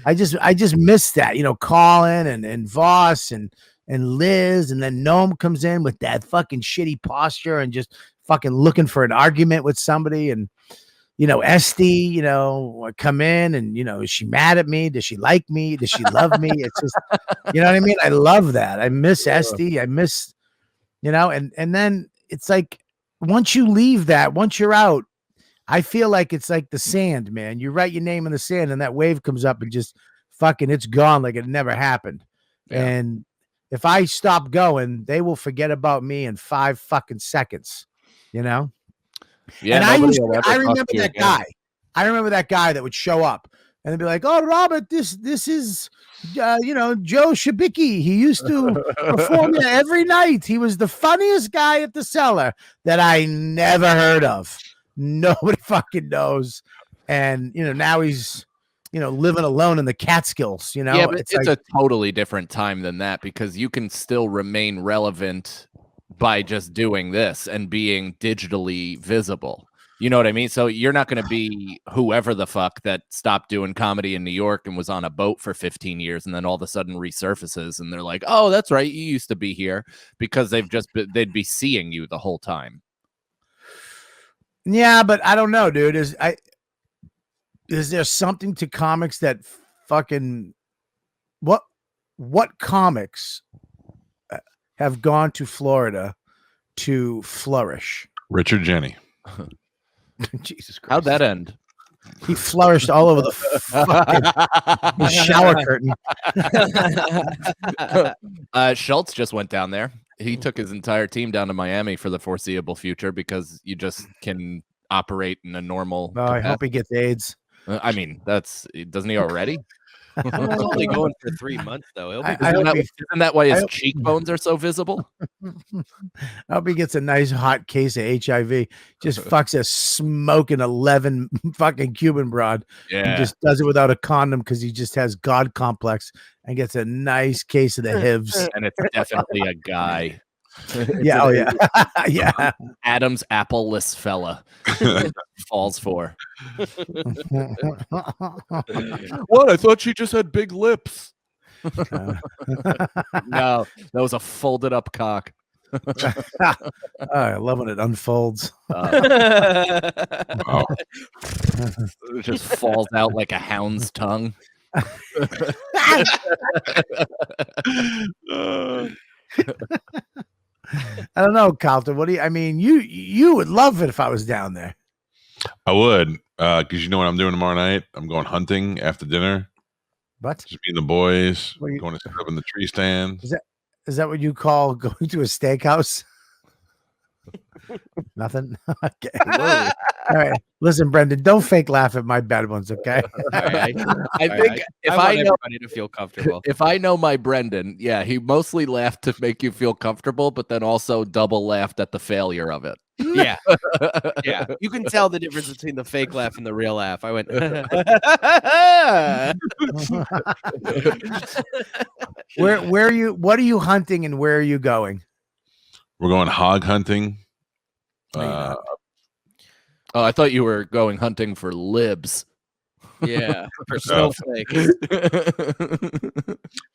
A: I just miss that, Colin and Voss and Liz, and then Noam comes in with that fucking shitty posture and just fucking looking for an argument with somebody, and Esty, come in and, is she mad at me? Does she like me? Does she love me? It's just, you know what I mean? I love that. I miss Esty. I miss, and then it's like, once you leave that, once you're out, I feel like it's like the sand, man. You write your name in the sand and that wave comes up and just fucking, it's gone like it never happened. Yeah. And if I stop going, they will forget about me in 5 fucking seconds, Yeah. And I remember that guy. I remember that guy that would show up and they'd be like, "Oh, Robert, this is Joe Shabicki. He used to perform there every night. He was the funniest guy at the Cellar that I never heard of. Nobody fucking knows. And now he's living alone in the Catskills.
E: Yeah, but it's a totally different time than that, because you can still remain relevant by just doing this and being digitally visible. You know what I mean? So you're not going to be whoever the fuck that stopped doing comedy in New York and was on a boat for 15 years and then all of a sudden resurfaces and they're like, "Oh, that's right, you used to be here," because they'd be seeing you the whole time.
A: Yeah, but I don't know, dude. Is there something to comics that fucking what comics have gone to Florida to flourish?
D: Richard Jenny.
A: Jesus Christ.
E: How'd that end?
A: He flourished all over the fucking shower curtain.
E: Schultz just went down there. He took his entire team down to Miami for the foreseeable future because you just can operate in a normal.
A: Oh, I hope he gets AIDS.
E: I mean, doesn't he already?
F: He's only going for 3 months, though.
E: Isn't that why his cheekbones are so visible?
A: I hope he gets a nice hot case of HIV. Just fucks a smoking 11 fucking Cuban broad.
E: Yeah.
A: He just does it without a condom because he just has God complex and gets a nice case of the HIVs.
E: And it's definitely a guy.
A: Yeah. Oh, yeah. Yeah.
E: Adam's appleless fella falls for. What? I thought she just had big lips. No, that was a folded up cock.
A: I love when it unfolds.
E: It just falls out like a hound's tongue.
A: I don't know, Calta. What do you? I mean, you would love it if I was down there.
D: I would, because you know what I'm doing tomorrow night? I'm going hunting after dinner.
A: What?
D: Just me and the boys. Going to sit up in the tree stand.
A: Is that what you call going to a steakhouse? Nothing. Okay. All right. Listen, Brendan, don't fake laugh at my bad ones, okay?
E: I think if I know
F: everybody to feel comfortable.
E: If I know my Brendan, yeah, he mostly laughed to make you feel comfortable, but then also double laughed at the failure of it.
F: Yeah. Yeah. You can tell the difference between the fake laugh and the real laugh. I went,
A: Where are you? What are you hunting and where are you going?
D: We're going hog hunting.
E: Oh, I thought you were going hunting for libs.
F: yeah, for snowflakes.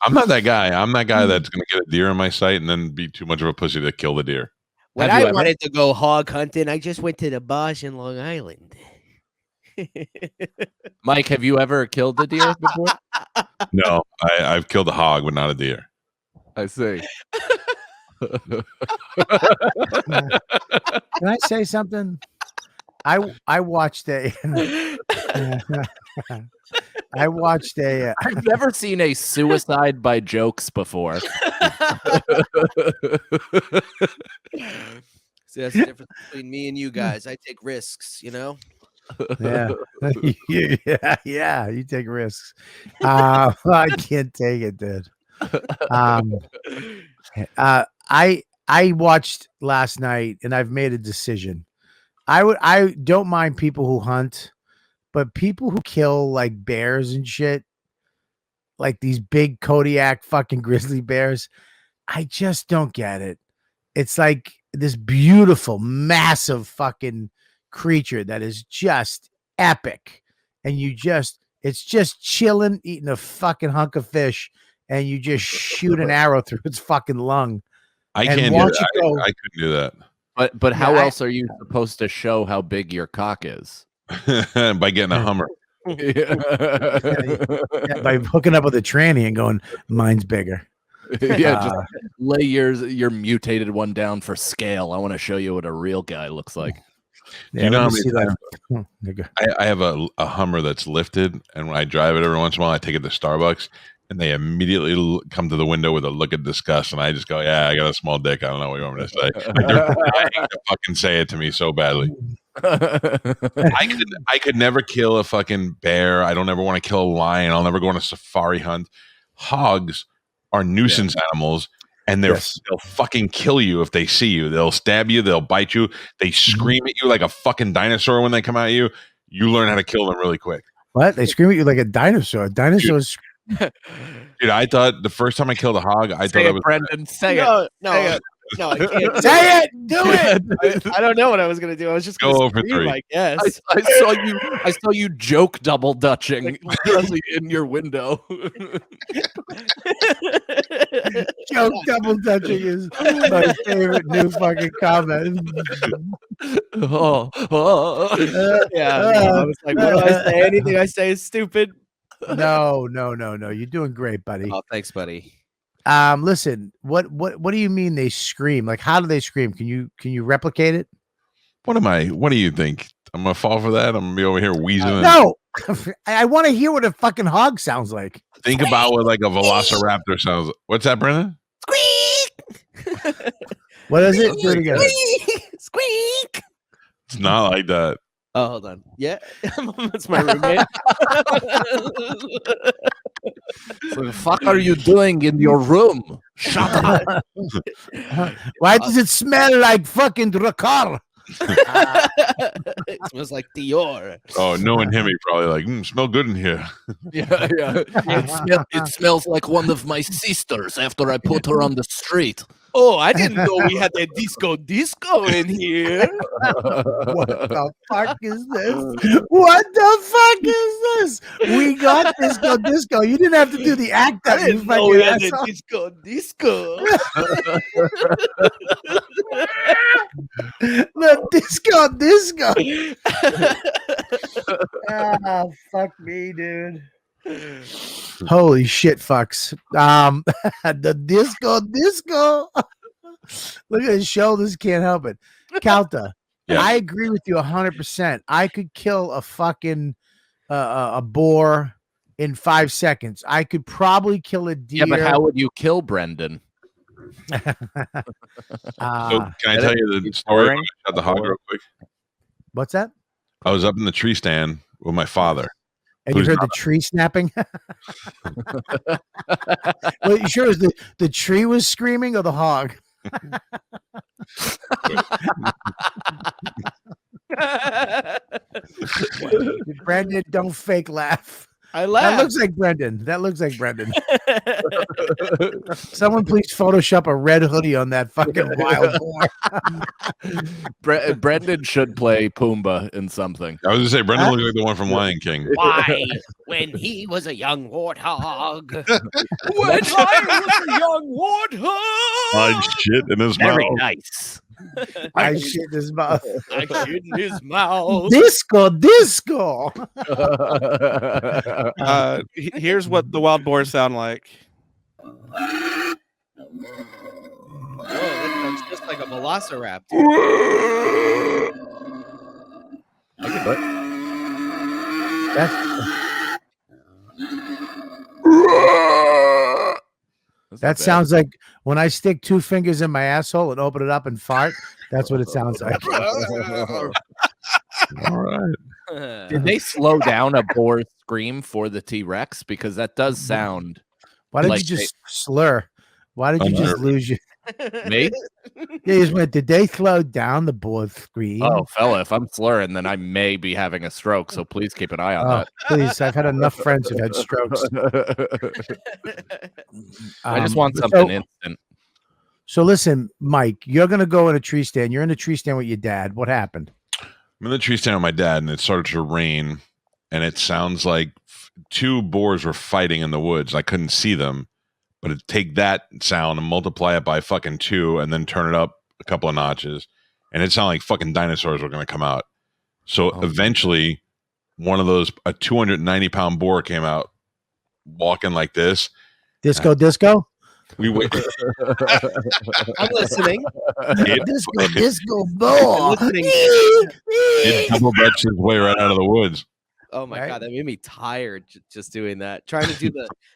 D: I'm not that guy. I'm that guy that's going to get a deer in my sight and then be too much of a pussy to kill the deer.
F: When I wanted to go hog hunting, I just went to the Bosch in Long Island.
E: Mike, have you ever killed a deer before?
D: No, I've killed a hog, but not a deer.
E: I see.
A: Can I say something? I watched a
E: I've never seen a suicide by jokes before.
F: See, that's the difference between me and you guys. I take risks, you know?
A: Yeah. Yeah, you take risks. I can't take it, dude. I watched last night and I've made a decision. I don't mind people who hunt, but people who kill like bears and shit, like these big Kodiak fucking grizzly bears, I just don't get it. It's like this beautiful, massive fucking creature that is just epic. And it's just chilling, eating a fucking hunk of fish, and you just shoot an arrow through its fucking lung.
D: I can't do that. I couldn't do that.
E: But how else are you supposed to show how big your cock is?
D: By getting a Hummer.
A: Yeah, by hooking up with a tranny and going, mine's bigger.
E: Yeah, just lay your mutated one down for scale. I want to show you what a real guy looks like.
D: Do you know how many times I have a Hummer that's lifted, and when I drive it every once in a while, I take it to Starbucks, and they immediately come to the window with a look of disgust, and I just go, "Yeah, I got a small dick. I don't know what you want me to say." Like, they're dying to fucking say it to me so badly. I could never kill a fucking bear. I don't ever want to kill a lion. I'll never go on a safari hunt. Hogs are nuisance animals, and they'll fucking kill you if they see you. They'll stab you. They'll bite you. They scream at you like a fucking dinosaur when they come at you. You learn how to kill them really quick.
A: What? They scream at you like a dinosaur. Dinosaurs.
D: Dude, I thought the first time I killed a hog, I thought I was
E: Brendan. Say it.
F: No, I can't.
A: Say it. Do it.
F: I don't know what I was gonna do. I was just
D: Go
F: gonna
D: over
F: scream,
D: 3.
F: I guess.
E: I saw you joke double dutching in your window.
A: Joke double touching is my favorite new fucking comment.
F: Yeah. I was like, what do I say? Anything I say is stupid.
A: No. You're doing great, buddy.
F: Oh, thanks, buddy.
A: Listen, what do you mean they scream? Like, how do they scream? Can you replicate it?
D: What do you think? I'm gonna fall for that? I'm gonna be over here wheezing.
A: No. I want to hear what a fucking hog sounds like.
D: Think about what like a velociraptor sounds. What's that, Brendan?
F: Squeak.
A: What is it? Do it again.
F: Squeak.
D: It's not like that.
F: Oh, hold on. Yeah, that's my roommate.
E: What the fuck are you doing in your room? Shut up.
A: Why does it smell like fucking Drakkar?
F: It smells like Dior.
D: Oh, knowing him, he probably like smell good in here.
E: Yeah. It smells like one of my sisters after I put her on the street.
F: Oh, I didn't know we had a disco in here.
A: What the fuck is this? What the fuck is this? We got disco. You didn't have to do the act
F: I
A: that you
F: didn't know we
A: fucking
F: had a
A: asshole.
F: disco.
A: The disco. Ah, fuck me, dude. Holy shit, fucks. The disco. Look at his shoulders, can't help it. Calta,
D: Yeah.
A: I agree with you 100%. I could kill a fucking a boar in 5 seconds. I could probably kill a deer.
E: Yeah, but how would you kill Brendan?
D: So can I tell you the story? I shot the hog real quick.
A: What's that?
D: I was up in the tree stand with my father.
A: And you heard the tree snapping? Well, you sure the tree was screaming or the hog? Brendan, don't fake laugh.
F: I laughed.
A: That looks like Brendan. Someone please Photoshop a red hoodie on that fucking wild boar.
E: Brendan should play Pumbaa in something.
D: I was gonna say Brendan looks like the one from Lion King.
F: Why, when he was a young warthog.
E: When I was a young warthog.
D: I shit in his mouth.
E: Very nice.
A: I shit in his mouth.
F: I shit in his mouth.
A: Disco.
G: Here's what the wild boars sound like.
F: Oh, that sounds just like a velociraptor.
A: That sounds like when I stick 2 fingers in my asshole and open it up and fart. That's what it sounds like.
D: All right.
E: Did they slow down a boar's scream for the T-Rex? Because that does sound.
A: Why did
E: like
A: you just slur? Why did you just lose your?
E: Me?
A: Yeah, you just went, did they slow down the board screen?
E: Oh, fella, if I'm slurring, then I may be having a stroke. So please keep an eye on that.
A: Please, I've had enough friends who've had strokes.
E: I just want something instant.
A: So listen, Mike, you're gonna go in a tree stand. You're in a tree stand with your dad. What happened?
D: I'm in the tree stand with my dad, and it started to rain, and it sounds like 2 boars were fighting in the woods. I couldn't see them, but it'd take that sound and multiply it by fucking 2, and then turn it up a couple of notches, and it sounded like fucking dinosaurs were going to come out. So eventually, one of those, a 290-pound boar came out, walking like this.
A: Disco.
D: We wait.
F: I'm listening.
A: Disco boar.
D: It double dutched his way right out of the woods.
F: Oh my god, that made me tired just doing that. Trying to do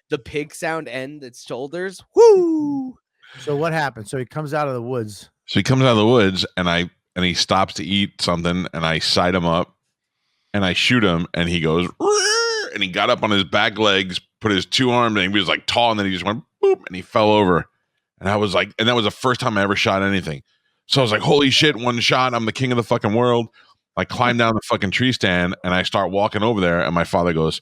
F: the pig sound and its shoulders. Woo!
A: So what happened? So he comes out of the woods.
D: So he comes out of the woods, and and he stops to eat something, and I sight him up, and I shoot him, and he goes, "Rrr," and he got up on his back legs, put his 2 arms, and he was like tall, and then he just went boop, and he fell over. And I was like, and that was the first time I ever shot anything. So I was like, holy shit, 1 shot, I'm the king of the fucking world. I climb down the fucking tree stand, and I start walking over there, and my father goes,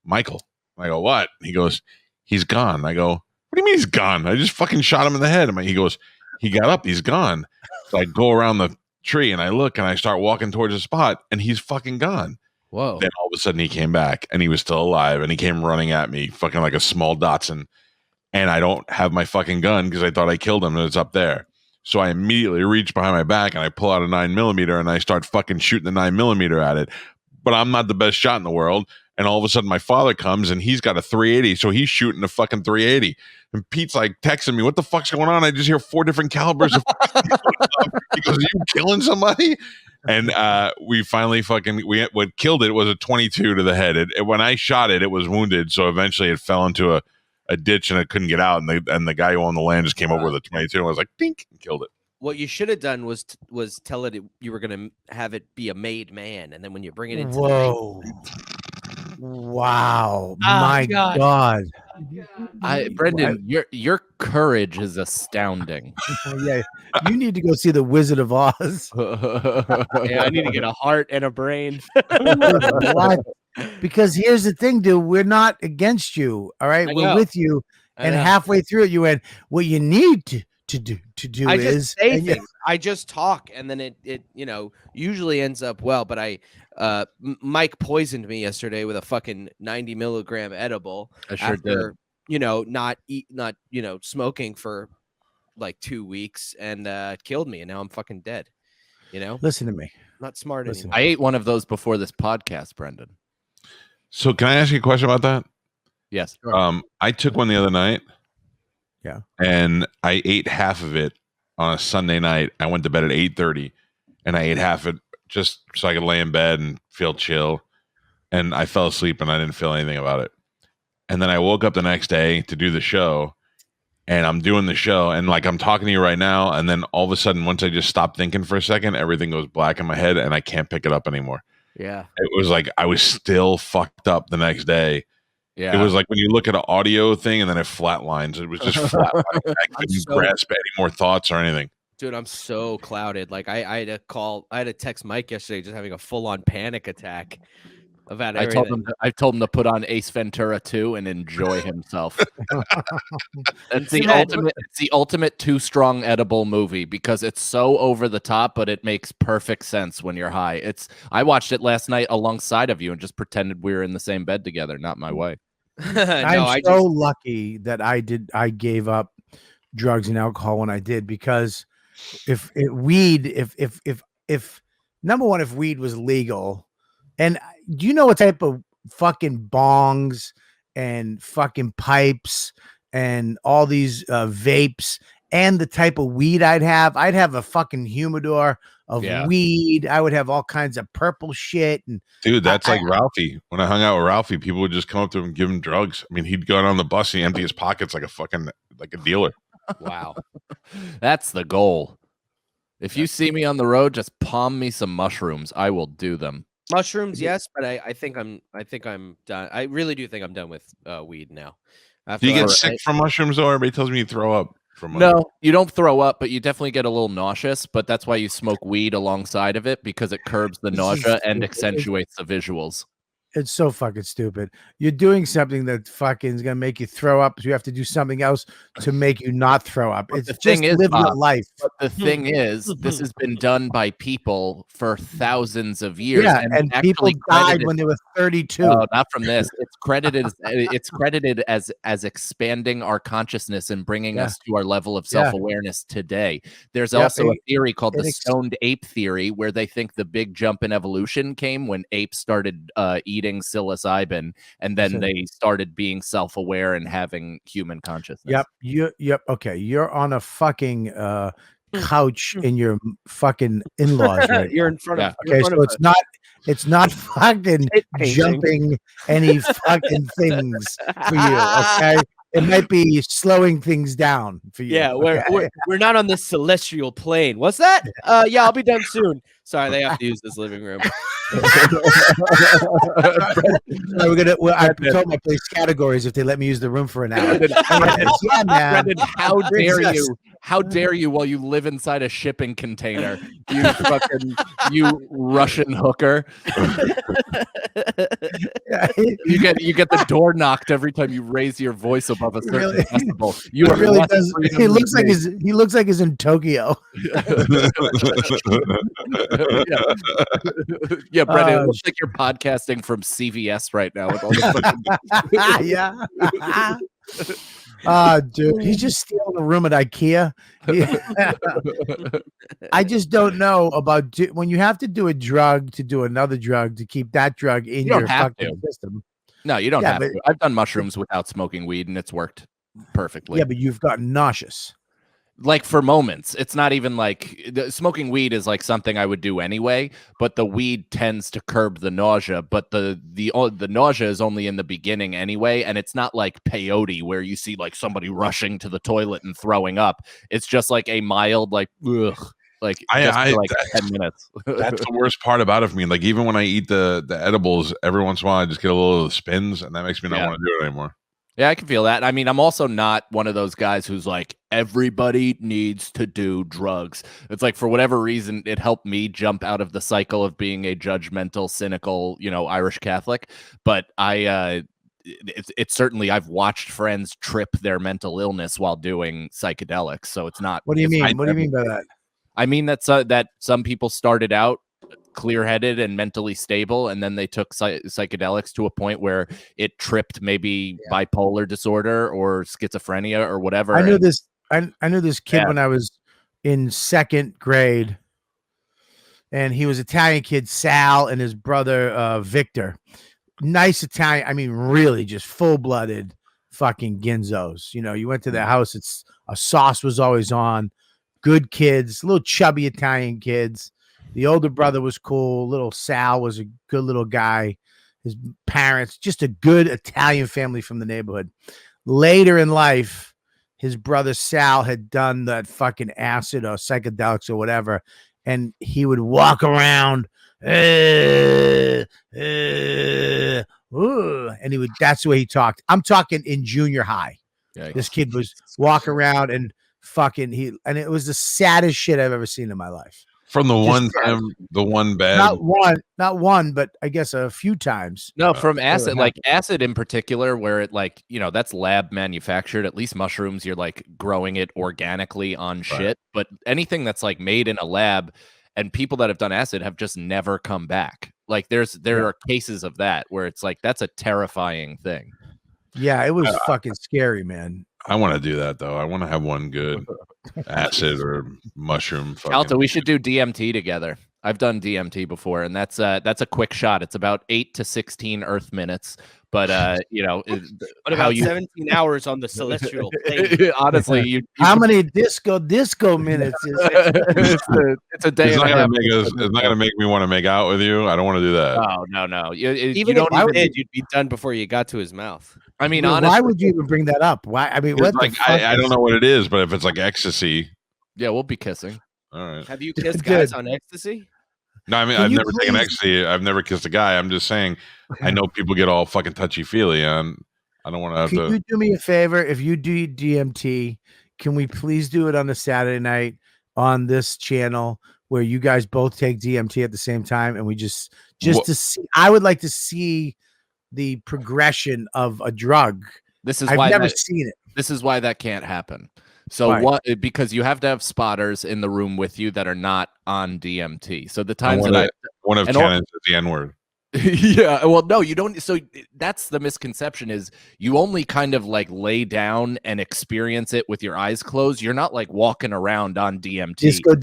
D: Michael. I go, what? He goes, he's gone. I go, what do you mean he's gone? I just fucking shot him in the head. He goes, he got up, he's gone. So I go around the tree, and I look, and I start walking towards the spot, and he's fucking gone.
E: Whoa.
D: Then all of a sudden he came back, and he was still alive, and he came running at me, fucking like a small Datsun. And I don't have my fucking gun because I thought I killed him, and it's up there. So I immediately reach behind my back, and I pull out a 9mm, and I start fucking shooting the 9mm at it. But I'm not the best shot in the world. And all of a sudden my father comes, and he's got a 380. So he's shooting a fucking 380. And Pete's like texting me, what the fuck's going on? I just hear 4 different calibers of because you killing somebody. And we finally what killed it was a 22 to the head. When I shot it, it was wounded. So eventually it fell into a ditch, and it couldn't get out. And the guy who owned the land just came over with a 22 and was like, dink, and killed it.
F: What you should have done was tell it you were going to have it be a made man, and then when you bring it into
A: wow, my God.
E: Brendan, your courage is astounding.
A: Yeah, you need to go see the Wizard of Oz.
F: Yeah, I need to get a heart and a brain.
A: What? Because here's the thing, dude. We're not against you. All right, we're with you. And halfway through it, you went, what you need to do
F: I
A: is
F: just say things. I just talk, and then it usually ends up well. But Mike poisoned me yesterday with a fucking 90mg edible.
E: I sure did.
F: Not smoking for like 2 weeks, and killed me, and now I'm fucking dead.
A: Listen to me.
F: Not smart anymore.
E: I ate one of those before this podcast, Brendan.
D: So can I ask you a question about that?
E: Yes.
D: I took one the other night.
A: Yeah.
D: And I ate half of it on a Sunday night. I went to bed at 8:30, and I ate half of it just so I could lay in bed and feel chill. And I fell asleep, and I didn't feel anything about it. And then I woke up the next day to do the show, and I'm doing the show, and like I'm talking to you right now, and then all of a sudden, once I just stop thinking for a second, everything goes black in my head, and I can't pick it up anymore.
F: Yeah.
D: It was like I was still fucked up the next day.
E: Yeah.
D: It was like when you look at an audio thing and then it flatlines. It was just flatlining. I couldn't grasp any more thoughts or anything.
F: Dude, I'm so clouded. Like I had to text Mike yesterday, just having a full-on panic attack about everything.
E: I told him to put on Ace Ventura 2 and enjoy himself. It's the ultimate too strong edible movie because it's so over the top, but it makes perfect sense when you're high. I watched it last night alongside of you and just pretended we were in the same bed together, not my wife.
A: I'm so lucky that I gave up drugs and alcohol when I did, because if number one, if weed was legal, and do you know what type of fucking bongs and fucking pipes and all these vapes and the type of weed I'd have a fucking humidor of weed. I would have all kinds of purple shit. And
D: dude, that's like Ralphie. When I hung out with Ralphie, people would just come up to him and give him drugs. I mean, he'd go on the bus and he'd empty his pockets like a dealer.
F: Wow.
E: That's the goal. If you see me on the road, just palm me some mushrooms. I will do them.
F: Mushrooms, yes, but I think I'm done. I really do think I'm done with weed now.
D: Do you get sick from mushrooms, though? Everybody tells me you throw up from
E: mushrooms. No, you don't throw up, but you definitely get a little nauseous. But that's why you smoke weed alongside of it, because it curbs the nausea and accentuates the visuals.
A: It's so fucking stupid. You're doing something that fucking is gonna make you throw up, so you have to do something else to make you not throw up. It's
E: the
A: just
E: thing is,
A: live your life.
E: But the thing is, this has been done by people for thousands of years.
A: Yeah, and people died when they were 32.
E: No, not from this. It's credited as expanding our consciousness and bringing us to our level of self-awareness today. There's also a theory called the Stoned Ape Theory, where they think the big jump in evolution came when apes started eating psilocybin, and then they started being self-aware and having human consciousness.
A: Yep. Okay, you're on a fucking couch in your fucking in-laws. Right?
F: You're in front of.
A: Okay, so it's not fucking jumping any fucking things for you. Okay, It might be slowing things down for you.
F: Yeah, we're not on this celestial plane. What's that? Yeah, I'll be done soon. Sorry, they have to use this living room.
A: I told my place categories if they let me use the room for an hour. Yeah, man.
E: Brendan, how dare you while you live inside a shipping container, you Russian hooker. You get the door knocked every time you raise your voice above a certain decibel. You are
A: really does. He looks like he's in Tokyo.
E: Yeah, Brendan, it looks like you're podcasting from CVS right now with all the
A: yeah. Dude, he's just stealing a room at IKEA. I just don't know about when you have to do a drug to do another drug to keep that drug in your fucking system.
E: No, you don't have to. I've done mushrooms without smoking weed, and it's worked perfectly.
A: Yeah, but you've gotten nauseous.
E: Like for moments. It's not even like smoking weed is like something I would do anyway, but the weed tends to curb the nausea, but the nausea is only in the beginning anyway, and it's not like peyote where you see like somebody rushing to the toilet and throwing up. It's just like a mild like ugh. Like,
D: I
E: 10 minutes.
D: That's the worst part about it for me. Like even when I eat the edibles, every once in a while I just get a little of the spins, and that makes me not want to do it anymore.
E: Yeah, I can feel that. I mean, I'm also not one of those guys who's like, everybody needs to do drugs. It's like, for whatever reason, it helped me jump out of the cycle of being a judgmental, cynical, Irish Catholic. But it's certainly, I've watched friends trip their mental illness while doing psychedelics. So it's not.
A: What do you mean? What do you mean by that?
E: I mean that some people started out clear-headed and mentally stable, and then they took psychedelics to a point where it tripped maybe bipolar disorder or schizophrenia or whatever.
A: I knew this. I knew this kid when I was in second grade, and he was Italian kid, Sal, and his brother Victor. Nice Italian. I mean, really, just full-blooded fucking ginzos. You went to their house. It's a sauce was always on. Good kids, little chubby Italian kids. The older brother was cool. Little Sal was a good little guy. His parents, just a good Italian family from the neighborhood. Later in life, his brother Sal had done that fucking acid or psychedelics or whatever, and he would walk around, and he would. That's the way he talked. I'm talking in junior high. Yikes. This kid was walk around and fucking and it was the saddest shit I've ever seen in my life.
D: From the one time, the one bad,
A: not one, but I guess a few times.
E: No, from acid, like acid in particular, where it like, that's lab manufactured. At least mushrooms, you're like growing it organically on shit. But anything that's like made in a lab, and people that have done acid have just never come back. Like there are cases of that where it's like, that's a terrifying thing.
A: Yeah, it was fucking scary, man.
D: I want to do that though. I want to have one good acid or mushroom.
E: Calta, we should do DMT together. I've done DMT before, and that's a quick shot. It's about 8 to 16 Earth minutes. But
F: what about 17 hours on the celestial plane?
E: Honestly,
A: how many disco minutes is it?
E: It's a day.
D: It's not gonna make me want to make out with you. I don't want to do that.
E: Oh no.
F: Even if you did, you'd be done before you got to his mouth.
E: I mean,
A: honestly, why would you even bring that up? Why? I mean, what?
D: Like, I don't know what it is, but if it's like ecstasy,
E: yeah, we'll be kissing.
D: All right.
F: Have you kissed guys on ecstasy?
D: No, I mean, I've never taken ecstasy. I've never kissed a guy. I'm just saying, I know people get all fucking touchy-feely, and I don't want to have to.
A: Can you do me a favor? If you do DMT, can we please do it on a Saturday night on this channel where you guys both take DMT at the same time, and we just to see? I would like to see the progression of a drug. I've never seen it.
E: This is why that can't happen. So because you have to have spotters in the room with you that are not on DMT. So the times
D: one of Cannon's is the N-word.
E: Yeah, well, no, you don't. So that's the misconception is you only kind of like lay down and experience it with your eyes closed. You're not like walking around on DMT.
A: Disco.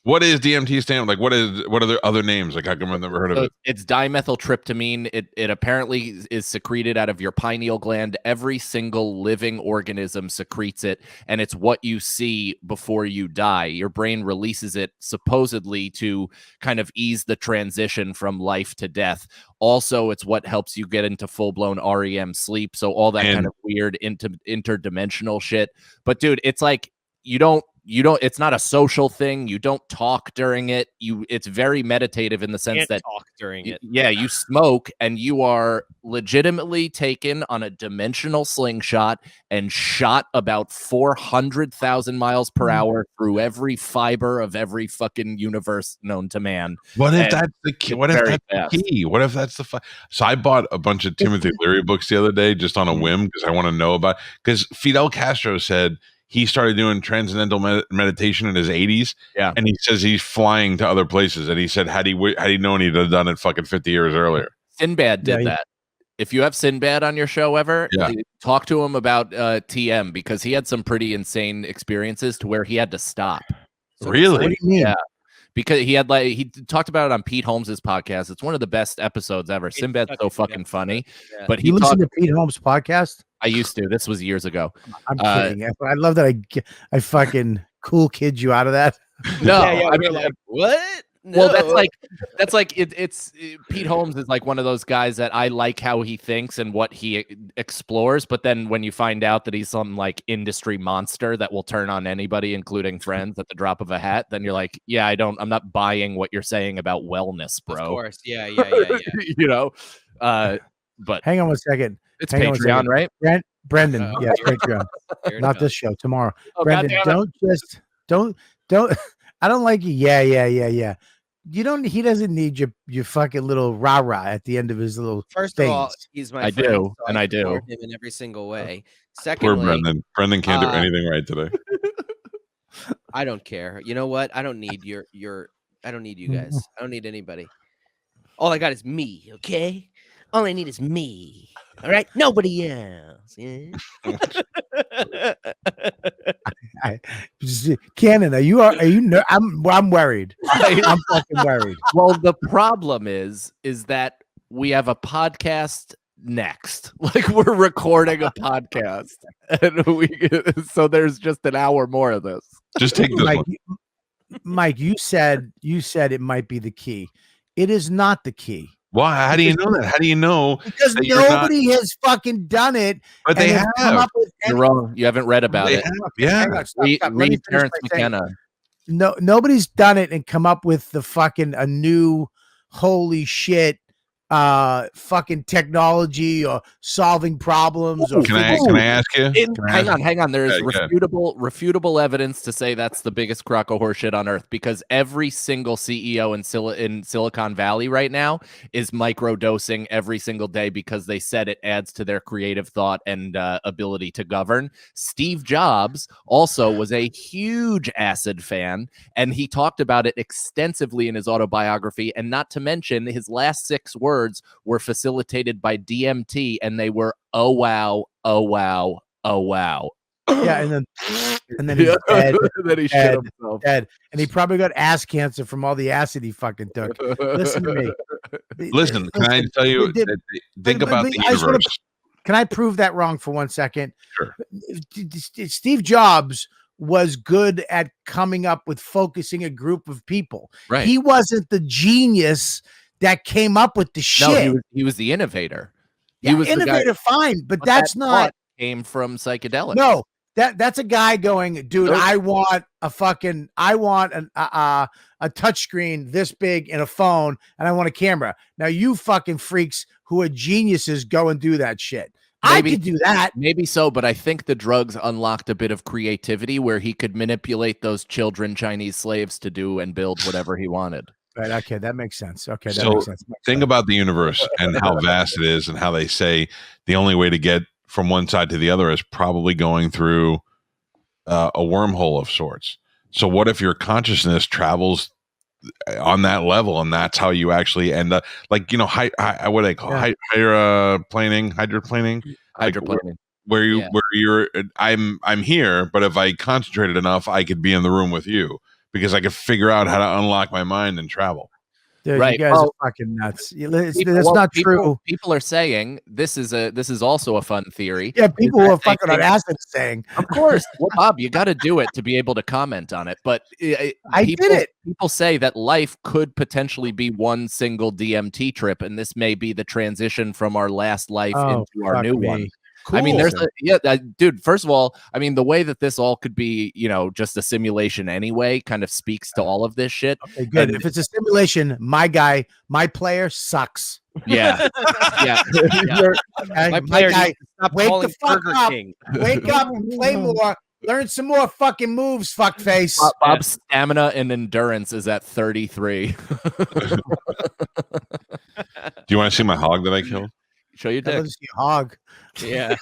D: What is DMT stand? Like, what are the other names? Like, how come I've never heard of it?
E: It's dimethyltryptamine. It apparently is secreted out of your pineal gland. Every single living organism secretes it, and it's what you see before you die. Your brain releases it supposedly to kind of ease the transition from life to death. Also, it's what helps you get into full-blown REM sleep. So all that kind of weird interdimensional shit. But dude, it's like you don't it's not a social thing. You don't talk during it. It's very meditative in the sense that
F: talk during it.
E: Yeah, you smoke and you are legitimately taken on a dimensional slingshot and shot about 400,000 miles per hour through every fiber of every fucking universe known to man.
D: What if that's the key? What if that's the key? What if that's the So I bought a bunch of Timothy Leary books the other day just on a whim because I want to know about, because Fidel Castro said he started doing transcendental meditation in his 80s.
E: Yeah.
D: And he says he's flying to other places. And he said, had he known he'd have done it fucking 50 years earlier.
E: Sinbad did that. If you have Sinbad on your show ever, talk to him about TM, because he had some pretty insane experiences to where he had to stop.
D: So really?
A: What do you mean?
E: Yeah. Because he talked about it on Pete Holmes' podcast. It's one of the best episodes ever. Sinbad's so fucking funny.
F: Yeah.
E: But
A: you listen to Pete Holmes' podcast?
E: I used to. This was years ago.
A: I'm kidding. I love that I fucking cool kid you out of that.
E: No,
F: I mean, like, what? No.
E: Well, that's like it's Pete Holmes is like one of those guys that I like how he thinks and what he explores, but then when you find out that he's some like industry monster that will turn on anybody, including friends, at the drop of a hat, then you're like, yeah, I'm not buying what you're saying about wellness, bro.
F: Of course, yeah.
E: You know, but
A: hang on one second.
E: It's Patreon, right?
A: Brendan, yes, Patreon. Not this show, tomorrow.
E: Oh,
A: Brendan, don't. I don't like you. Yeah. He doesn't need your fucking little rah-rah at the end of his little
F: First
A: things.
F: of all, he's my
E: I
F: friend,
E: do,
F: so
E: and I do.
F: support him in every single way. Secondly,
D: Poor Brendan. Brendan can't do anything right today.
F: I don't care. You know what? I don't need I don't need you guys. I don't need anybody. All I got is me, okay? All I need is me. All right? Nobody else. Yeah?
A: Cannon, are you I'm worried. I'm fucking worried.
E: Well, the problem is that we have a podcast next. Like, we're recording a podcast, and so there's just an hour more of this.
D: Just take this one.
A: Mike, you said it might be the key. It is not the key.
D: Why? How do you know that? How do you know?
A: Because nobody has fucking done it.
D: But they have.
A: Come up with
E: You're wrong. You haven't read about it.
D: Yeah.
E: Read Terrence McKenna.
A: No, nobody's done it and come up with the fucking a new holy shit fucking technology or solving problems. Or
D: can I ask you?
E: Hang on. There's refutable evidence to say that's the biggest crock of horseshit on earth, because every single CEO in Silicon Valley right now is microdosing every single day because they said it adds to their creative thought and ability to govern. Steve Jobs also was a huge acid fan, and he talked about it extensively in his autobiography, and not to mention his last 6 words were facilitated by DMT, and they were oh wow.
A: Yeah, and then he's dead.
E: Then he shit himself.
A: Dead. And he probably got ass cancer from all the acid he fucking took. Listen to me.
D: Listen, can I tell you? Think about the universe.
A: Can I prove that wrong for 1 second?
D: Sure.
A: Steve Jobs was good at coming up with focusing a group of people.
E: Right.
A: He wasn't the genius that came up with the shit.
E: No, he was the innovator.
A: He was innovator, fine, but that's not
E: came from psychedelics.
A: No, that's a guy going, dude. I want a touchscreen this big and a phone, and I want a camera. Now you fucking freaks who are geniuses go and do that shit. Maybe, I could do that.
E: Maybe so, but I think the drugs unlocked a bit of creativity where he could manipulate those children Chinese slaves to do and build whatever he wanted.
A: Right. Okay. That makes sense. Okay. That
D: so
A: makes sense.
D: Think about the universe and how vast it is, and how they say the only way to get from one side to the other is probably going through a wormhole of sorts. So what if your consciousness travels on that level, and that's how you actually end up, like, you know, what do they call hydroplaning, where you're I'm here, but if I concentrated enough, I could be in the room with you. because I could figure out how to unlock my mind and travel.
A: Dude,
E: Right.
A: you guys are fucking nuts. That's not true.
E: People are saying this is also a fun theory.
A: Yeah, people who are fucking on acid saying.
E: Of course. Well, Bob, you got to do it to be able to comment on it. But
A: I did it.
E: People say that life could potentially be one single DMT trip, and this may be the transition from our last life into our new one. Cool. I mean, dude, first of all, I mean, the way that this all could be, just a simulation anyway, kind of speaks to all of this shit.
A: Okay, good. If it's a simulation, my player sucks.
E: Yeah. Yeah.
A: My guy, wake the fuck up. Wake up and play more. Learn some more fucking moves, fuckface.
E: Bob's stamina and endurance is at 33.
D: Do you want to see my hog that I killed?
E: Show your dick.
A: I'd love to see a hog.
F: Yeah.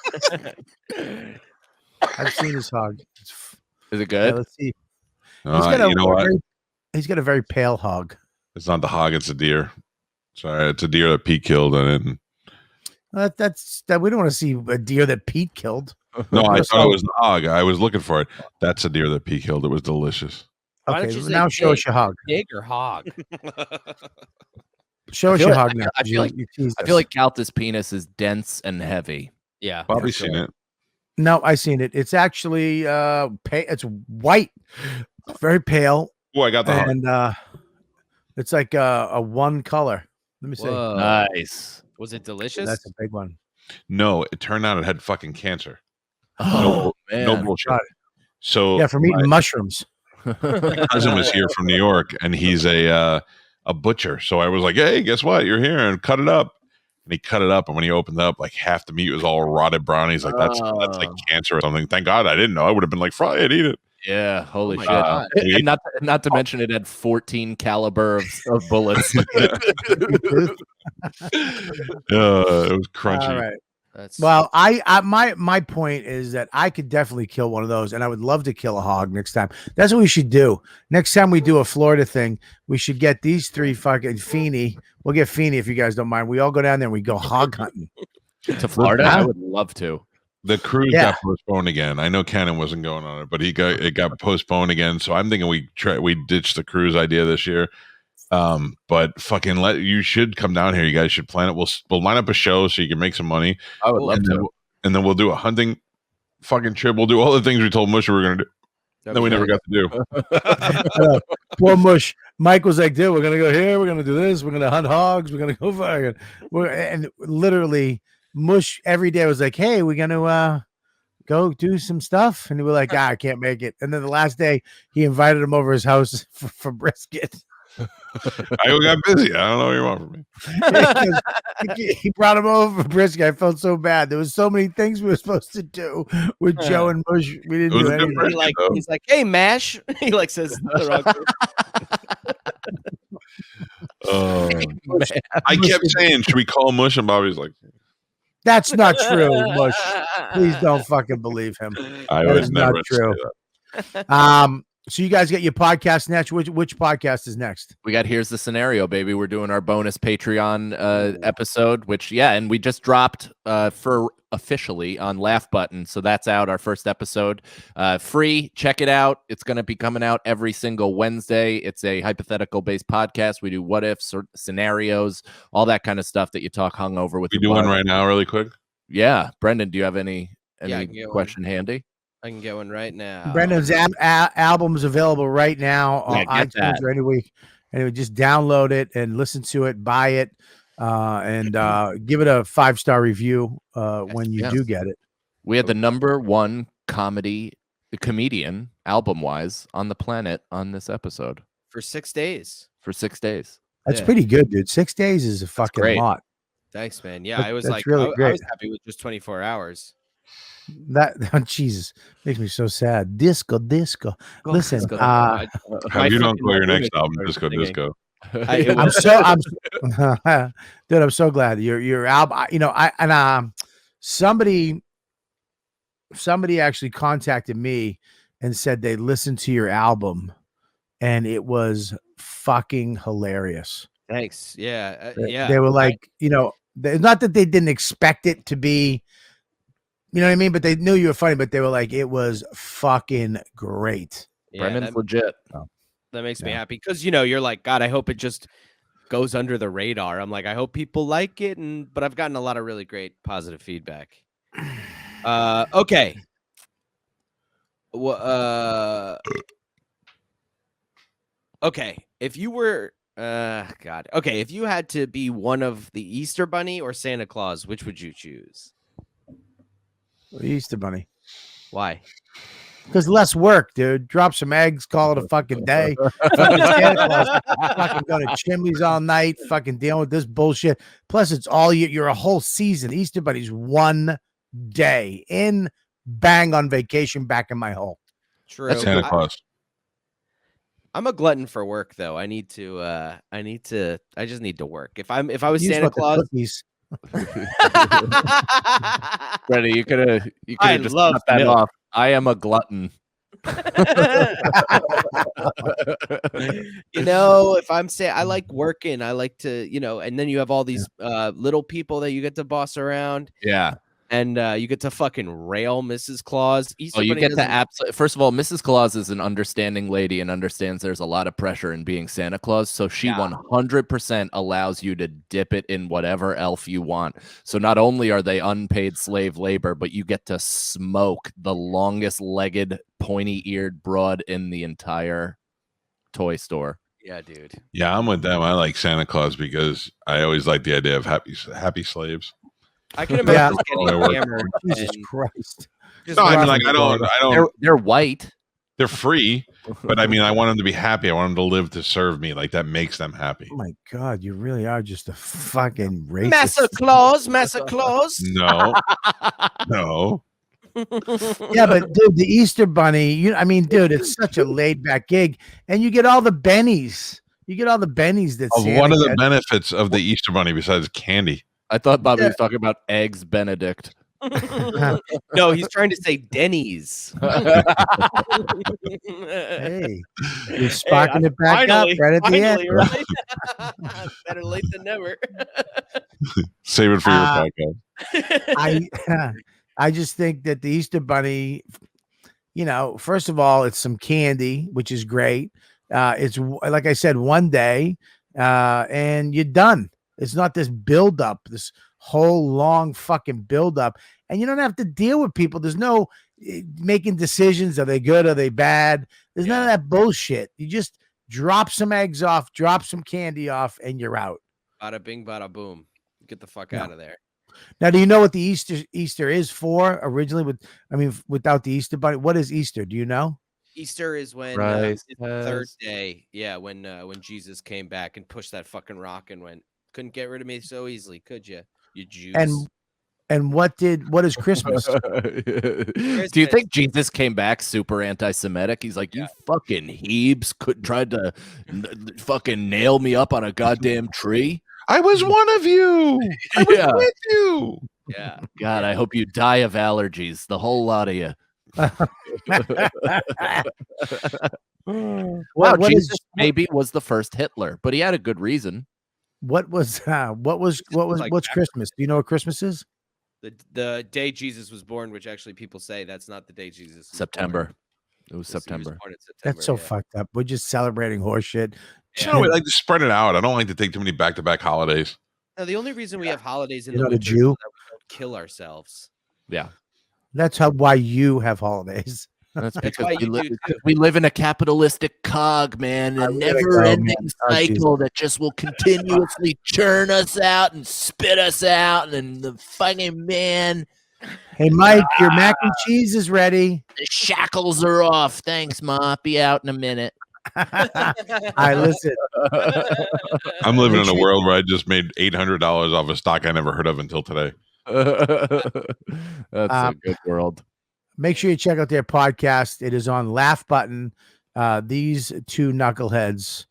A: I've seen his hog.
E: Is it good?
A: Yeah, let's see. He's got a very pale hog.
D: It's not the hog, it's a deer. Sorry, it's a deer that Pete killed.
A: That we don't want to see a deer that Pete killed.
D: No, I thought it was the hog. I was looking for it. That's a deer that Pete killed. It was delicious.
A: Okay, now show us your hog.
F: Pig or hog?
A: Show us your hog now.
E: I feel like Calta's penis is dense and heavy.
F: Yeah,
D: probably seen it.
A: No, I seen it. It's actually it's white, very pale.
D: Oh, I got the hog.
A: And it's like a one color. Let me see.
F: Whoa.
E: Nice.
F: Was it delicious?
A: That's a big one.
D: No, it turned out it had fucking cancer.
E: Oh, man.
D: No bullshit. So
A: yeah, from eating mushrooms.
D: My cousin was here from New York, and he's a butcher. So I was like, "Hey, guess what? You're here, and cut it up." And he cut it up, and when he opened it up, like half the meat was all rotted brown. He's like, "That's like cancer or something." Thank God I didn't know. I would have been like, "Fry it, eat it."
E: Yeah, holy shit! And not to mention it had 14 caliber of bullets.
D: It was crunchy.
A: All right. Well, my point is that I could definitely kill one of those, and I would love to kill a hog next time. That's what we should do. Next time we do a Florida thing, we should get these three fucking Feeney. We'll get Feeney if you guys don't mind. We all go down there and we go hog hunting
E: to Florida. I would love to.
D: The cruise got postponed again. I know Cannon wasn't going on it, but it got postponed again. So I'm thinking we ditch the cruise idea this year. But fucking you should come down here. You guys should plan it. We'll line up a show so you can make some money.
E: I would love to.
D: And then we'll do a hunting fucking trip. We'll do all the things we told Mush we were gonna do. That we never got to do.
A: Poor Mush. Mike was like, dude, we're gonna go here, we're gonna do this, we're gonna hunt hogs, we're gonna go fire. And literally Mush every day was like, hey, we're gonna go do some stuff. And we were like, I can't make it. And then the last day he invited him over his house for brisket.
D: I got busy. I don't know what you want from me.
A: He brought him over for brisket. I felt so bad. There was so many things we were supposed to do with Joe and Bush. We didn't do anything.
F: He's like, hey, Mash. He like says the wrong
D: I kept saying, should we call Mush? And Bobby's like,
A: that's not true, Mush. Please don't fucking believe him.
D: I was never
A: true. So you guys get your podcast next. Which podcast is next?
E: We got Here's the Scenario, baby. We're doing our bonus Patreon episode, and we just dropped for officially on Laugh Button. So that's out, our first episode. Free. Check it out. It's going to be coming out every single Wednesday. It's a hypothetical-based podcast. We do what ifs or scenarios, all that kind of stuff that you talk hungover with.
D: We do one right now really quick?
E: Yeah. Brendan, do you have any question handy?
F: I can get one right now.
A: Brendan's album is available right now on iTunes or any week. Anyway, just download it and listen to it, buy it, and give it a 5-star review when you do get it.
E: We had the #1 comedian album-wise on the planet on this episode.
F: For 6 days.
A: That's pretty good, dude. 6 days is a fucking lot.
F: Thanks, man. Yeah, I was like,
A: really
F: I was happy with just 24 hours.
A: Jesus makes me so sad. Disco. Listen,
D: you don't call your next album Disco.
A: I'm so glad your album. Somebody actually contacted me and said they listened to your album and it was fucking hilarious.
F: Thanks. Yeah,
A: They were like, not that they didn't expect it to be. You know what I mean? But they knew you were funny, but they were like, it was fucking great.
E: Yeah, Brendan's legit.
F: That makes me happy because you're like, God, I hope it just goes under the radar. I'm like, I hope people like it, but I've gotten a lot of really great positive feedback. Okay. Okay. If you were, God. Okay, if you had to be one of the Easter Bunny or Santa Claus, which would you choose?
A: Easter Bunny.
F: Why?
A: Because less work, dude. Drop some eggs, call it a fucking day. Fucking Santa Claus, fucking go to Chimneys all night, fucking dealing with this bullshit. Plus, it's all you're a whole season. Easter Bunny's one day in, bang, on vacation, back in my hole.
F: True.
D: That's Santa Claus.
F: I'm a glutton for work, though. I just need to work. If I was Santa Claus.
E: Freddie, you could have just cut that off. I am a glutton.
F: If I'm saying I like working, I like to, and then you have all these little people that you get to boss around.
E: Yeah.
F: And you get to fucking rail Mrs. Claus.
E: Easter you get to first of all, Mrs. Claus is an understanding lady and understands there's a lot of pressure in being Santa Claus. So she 100% allows you to dip it in whatever elf you want. So not only are they unpaid slave labor, but you get to smoke the longest legged, pointy eared broad in the entire toy store.
F: Yeah, dude.
D: Yeah, I'm with them. I like Santa Claus because I always like the idea of happy slaves.
F: I can imagine getting hammered.
A: Jesus Christ!
D: No, I mean, like I don't.
E: They're white.
D: They're free, but I mean, I want them to be happy. I want them to live to serve me. Like that makes them happy.
A: Oh my God, you really are just a fucking racist.
F: Massa Claus.
D: No.
A: Yeah, but dude, the Easter Bunny. Dude, it's such a laid back gig, and you get all the bennies. You get all the bennies that.
D: One of the benefits of the Easter Bunny besides candy.
E: I thought Bobby was talking about eggs Benedict.
F: No, he's trying to say Denny's.
A: Hey, you're sparking it back up right at the end.
F: Right? Better late than never.
D: Save it for your podcast.
A: I just think that the Easter Bunny, first of all, it's some candy, which is great. It's like I said, one day, and you're done. It's not this buildup, this whole long fucking buildup. And you don't have to deal with people. There's no making decisions. Are they good? Are they bad? There's none of that bullshit. You just drop some eggs off, drop some candy off, and you're out.
F: Bada bing, bada boom. Get the fuck out of there.
A: Now, do you know what the Easter is for originally? Without the Easter Bunny, what is Easter? Do you know?
F: Easter is when the third day. Yeah, when Jesus came back and pushed that fucking rock and went. Couldn't get rid of me so easily, could you? You Jews.
A: And what is Christmas?
E: Do you think Jesus came back super anti-Semitic? He's like, you fucking Hebes tried to fucking nail me up on a goddamn tree.
D: I was one of you. I was with you.
F: Yeah.
E: God, I hope you die of allergies. The whole lot of you. Wow, Jesus maybe was the first Hitler, but he had a good reason.
A: What's Christmas? Do you know what Christmas is?
F: The day Jesus was born, which actually people say that's not the day Jesus was
E: September.
F: Born.
E: It was September.
A: That's so fucked up. We're just celebrating horseshit.
D: Yeah. We like to spread it out. I don't like to take too many back-to-back holidays.
F: No, the only reason we have holidays in
A: the
F: winter
A: Jew?
F: is that we don't kill ourselves.
E: Yeah.
A: That's why you have holidays.
E: That's because we live in a capitalistic cog, man, a never-ending cycle that just will continuously churn us out and spit us out, and the fucking man.
A: Hey, Mike, your mac and cheese is ready.
E: The shackles are off. Thanks, Ma. Be out in a minute.
A: I listen.
D: I'm living in a world where I just made $800 off a stock I never heard of until today.
E: That's a good world.
A: Make sure you check out their podcast. It is on Laugh Button. These two knuckleheads,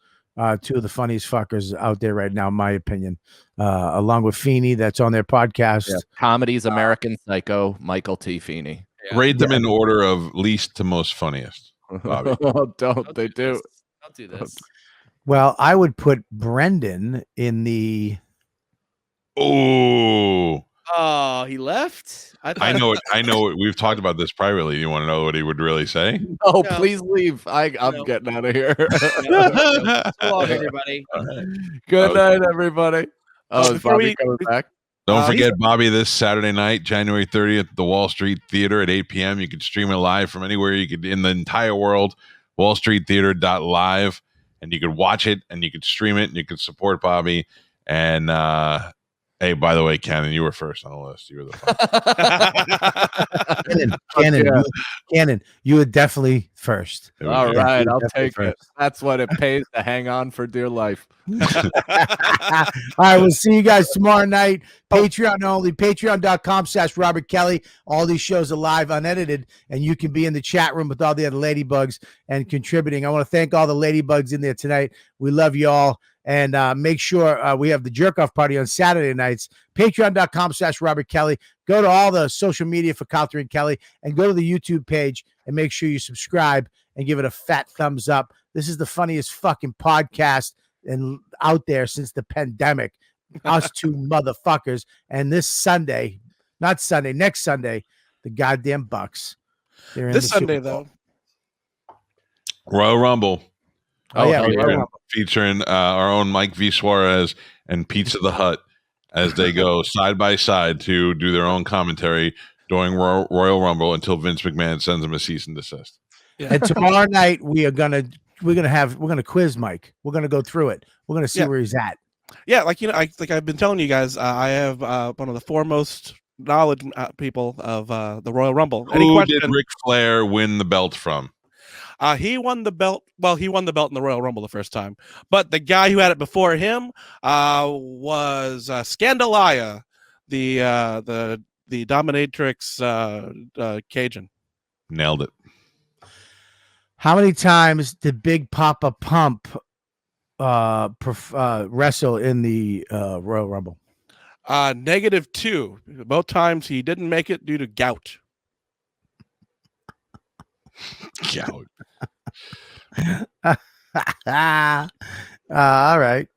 A: two of the funniest fuckers out there right now, in my opinion, along with Feeney, that's on their podcast.
E: Yeah. Comedy's American Psycho, Michael T. Feeney.
F: Yeah.
D: Rate them in order of least to most funniest.
E: Don't do this.
A: Well, I would put Brendan in the.
D: Oh,
F: Oh, he left.
D: I know it. I know it. We've talked about this privately. You want to know what he would really say?
E: Oh,
F: No.
E: please leave. I'm
F: No.
E: getting out of here.
F: So long, everybody.
E: Good
D: Okay.
E: night, everybody. Oh, is
G: before
E: Bobby coming back?
D: Don't
G: He's-
D: forget Bobby this Saturday night, January 30th, at the Wall Street Theater at 8 p.m. You can stream it live from anywhere you could in the entire world, wallstreettheater.live, and you could watch it and you could stream it and you could support Bobby. And hey, by the way, Cannon, you were first on the list. You were the
A: Cannon, you were definitely first.
E: All right, I'll
A: definitely
E: take it. That's what it pays to hang on for dear life.
A: All right, we'll see you guys tomorrow night. Patreon only, patreon.com/Robert Kelly. All these shows are live, unedited, and you can be in the chat room with all the other ladybugs and contributing. I want to thank all the ladybugs in there tonight. We love you all. And make sure we have the jerk off party on Saturday nights. Patreon.com/Robert Kelly. Go to all the social media for Calta and Kelly and go to the YouTube page and make sure you subscribe and give it a fat thumbs up. This is the funniest fucking podcast and out there since the pandemic. Us two motherfuckers. And this Sunday, not Sunday, next Sunday, the goddamn Bucks. They're in
G: this
A: the
G: Sunday,
A: Super Bowl.
G: though.
D: Royal Rumble.
A: Oh, yeah.
D: Featuring our own Mike V. Suarez and Pizza the Hut as they go side by side to do their own commentary during Royal Rumble until Vince McMahon sends them a cease and desist.
G: Yeah.
A: And tomorrow night we're gonna quiz Mike. We're gonna go through it. We're gonna see where he's at.
G: Yeah, like I've been telling you guys, I have one of the foremost knowledge people of the Royal Rumble.
D: Who did Ric Flair win the belt from?
G: He won the belt. Well, he won the belt in the Royal Rumble the first time, but the guy who had it before him was Scandalia, the dominatrix Cajun.
D: Nailed it.
A: How many times did Big Papa Pump wrestle in the Royal Rumble?
G: -2. Both times he didn't make it due to gout.
D: Gout.
A: All right.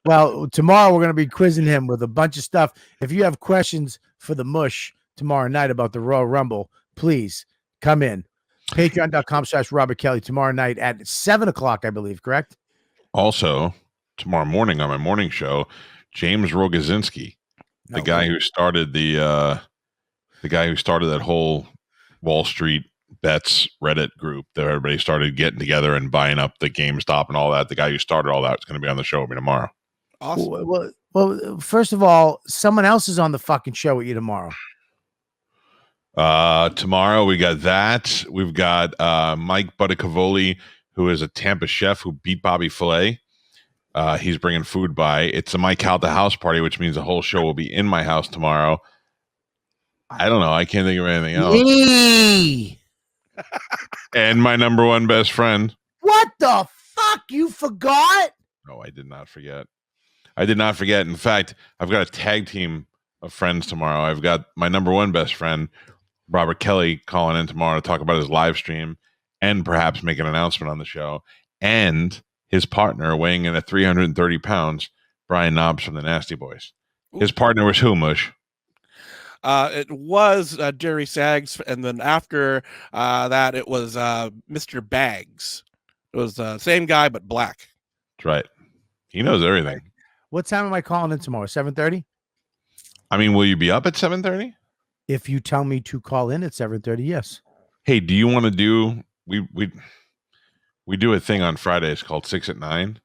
A: Well, tomorrow we're going to be quizzing him with a bunch of stuff. If you have questions for the mush tomorrow night about the Royal Rumble, please come in. Patreon.com/Robert Kelly tomorrow night at 7:00, I believe, correct?
D: Also, tomorrow morning on my morning show, James Rogozinski, the guy who started that whole Wall Street Bets Reddit group that everybody started getting together and buying up the GameStop and all that. The guy who started all that is going to be on the show with me tomorrow.
G: Awesome.
A: Well, first of all, someone else is on the fucking show with you tomorrow.
D: Tomorrow we got that. We've got Mike Buttacavoli, who is a Tampa chef who beat Bobby Filet. He's bringing food by. It's a Mike Calta house party, which means the whole show will be in my house tomorrow. I don't know. I can't think of anything else.
A: Yee!
D: And my number one best friend.
A: What the fuck? You forgot?
D: No, I did not forget. I did not forget. In fact, I've got a tag team of friends tomorrow. I've got my number one best friend, Robert Kelly, calling in tomorrow to talk about his live stream and perhaps make an announcement on the show. And his partner, weighing in at 330 pounds, Brian Knobs from the Nasty Boys. His partner was who, Mush?
G: It was Jerry Sags, and then after that, it was Mr. Bags. It was the same guy, but black.
D: That's right. He knows everything.
A: What time am I calling in tomorrow? 7:30?
D: I mean, will you be up at 7:30?
A: If you tell me to call in at 7:30, yes.
D: Hey, do you want to do we do a thing on Fridays called 6 at 9,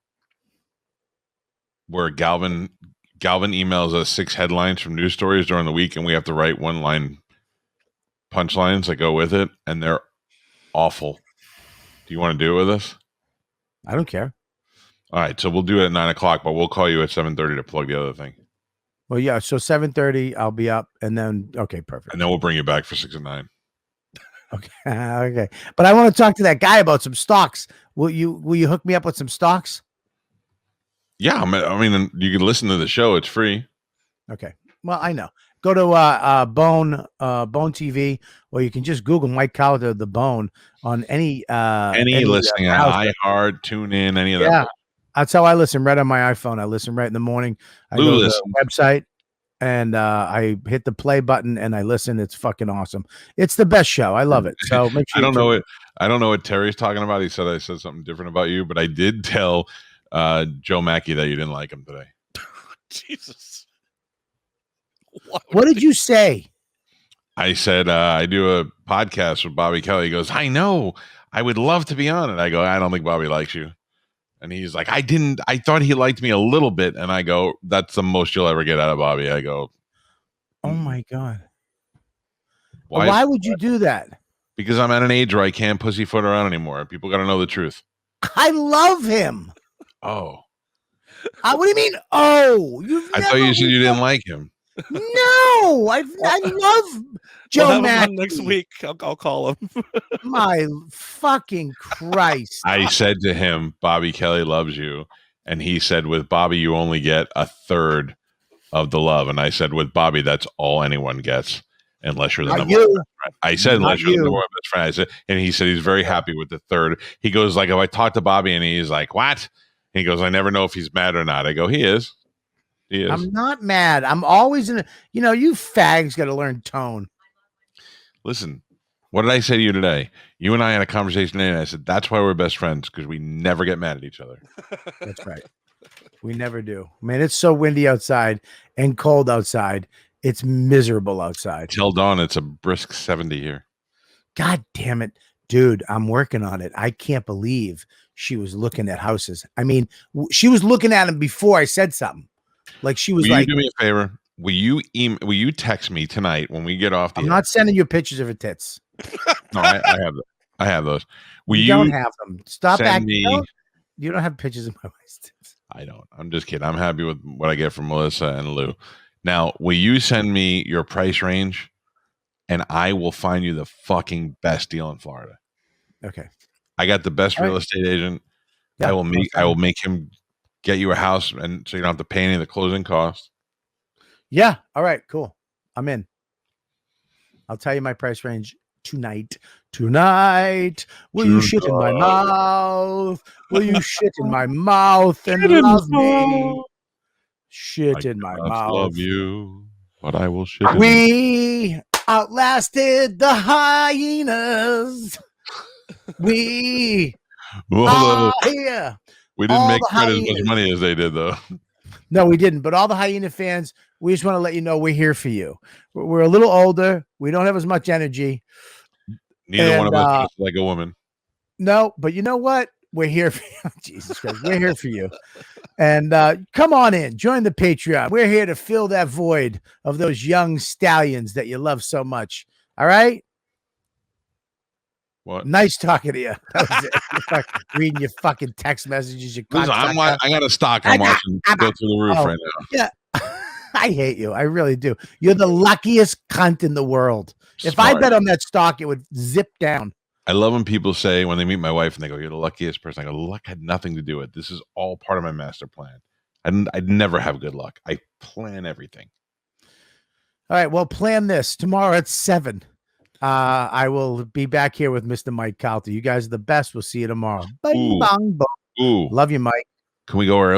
D: where Galvin emails us 6 headlines from news stories during the week, and we have to write one-line punchlines that go with it, and they're awful. Do you want to do it with us?
A: I don't care.
D: All right, so we'll do it at 9 o'clock, but we'll call you at 7:30 to plug the other thing.
A: Well, yeah. So 7:30, I'll be up, and then okay, perfect.
D: And then we'll bring you back for 6 at 9.
A: Okay, okay. But I want to talk to that guy about some stocks. Will you hook me up with some stocks?
D: Yeah, I mean, you can listen to the show; it's free.
A: Okay. Well, I know. Go to Bone TV, or you can just Google Mike Calta the Bone on any
D: listening iHeart, TuneIn, any of that.
A: Yeah, that's how I listen. Right on my iPhone, I listen right in the morning. I
D: Lou
A: go to
D: listens.
A: the website. and I hit the play button and I listen. It's fucking awesome. It's the best show. I love it. So make sure.
D: I don't know what Terry's talking about. He said I said something different about you, but I did tell Joe Mackey that you didn't like him today.
G: Jesus.
A: What did you say? I
D: said I do a podcast with Bobby Kelly. He goes, I know. I would love to be on it. I go, I don't think Bobby likes you. And he's like, I thought he liked me a little bit. And I go, that's the most you'll ever get out of Bobby. I go,
A: oh my God. Why would you do that?
D: Because I'm at an age where I can't pussyfoot around anymore. People got to know the truth.
A: I love him.
D: Oh.
A: What do you mean? Oh,
D: I thought you said you didn't like him.
A: No, I love Joe Mackey.
G: Next week, I'll call him.
A: My fucking Christ.
D: I said to him, Bobby Kelly loves you. And he said, with Bobby, you only get a third of the love. And I said, with Bobby, that's all anyone gets, unless you're the number one best friend. I said, unless you're the number one best friend. I said, and he said he's very happy with the third. He goes, like, if I talk to Bobby and he's like, what? He goes, I never know if he's mad or not. I go, he is. He is.
A: I'm not mad. I'm always in you fags got to learn tone.
D: Listen, what did I say to you today? You and I had a conversation today, and I said, that's why we're best friends, because we never get mad at each other.
A: That's right. We never do. Man, it's so windy outside and cold outside. It's miserable outside.
D: Till dawn, it's a brisk 70 here.
A: God damn it. Dude, I'm working on it. I can't believe she was looking at houses. I mean, she was looking at them before I said something. Like she was
D: Will
A: like,
D: you do me a favor? Will you text me tonight when we get off the
A: I'm not sending you pictures of her tits.
D: No, I have them. I have those.
A: You don't have them. Stop acting.
D: Me...
A: You don't have pictures of my wife's tits.
D: I don't. I'm just kidding. I'm happy with what I get from Melissa and Lou. Now, will you send me your price range, and I will find you the fucking best deal in Florida?
A: Okay.
D: I got the best real estate agent. Yeah, I will make him get you a house, and so you don't have to pay any of the closing costs.
A: Yeah. All right. Cool. I'm in. I'll tell you my price range tonight. Will you shit in my mouth? Will you shit in my mouth and love me? Shit in my mouth.
D: Love you, but I will shit.
A: We outlasted the hyenas. We are here.
D: We didn't make quite as much money as they did, though.
A: No, we didn't. But all the hyena fans, we just want to let you know we're here for you. We're a little older. We don't have as much energy.
D: Neither one of us is like a woman.
A: No, but you know what? We're here for you. Jesus Christ. We're here for you. And come on in. Join the Patreon. We're here to fill that void of those young stallions that you love so much. All right?
D: What?
A: Nice talking to you. That was it. Reading your fucking text messages.
D: Listen, I got a stock I'm watching go through the roof right now.
A: Yeah. I hate you. I really do. You're the luckiest cunt in the world. Smart. If I bet on that stock, it would zip down.
D: I love when people say, when they meet my wife and they go, you're the luckiest person. I go, luck had nothing to do with it. This is all part of my master plan. I'd never have good luck. I plan everything.
A: All right. Well, plan this. Tomorrow at 7. I will be back here with Mr. Mike Calta. You guys are the best. We'll see you tomorrow. Bang, bang, bang. Love you, Mike.
D: Can we go early?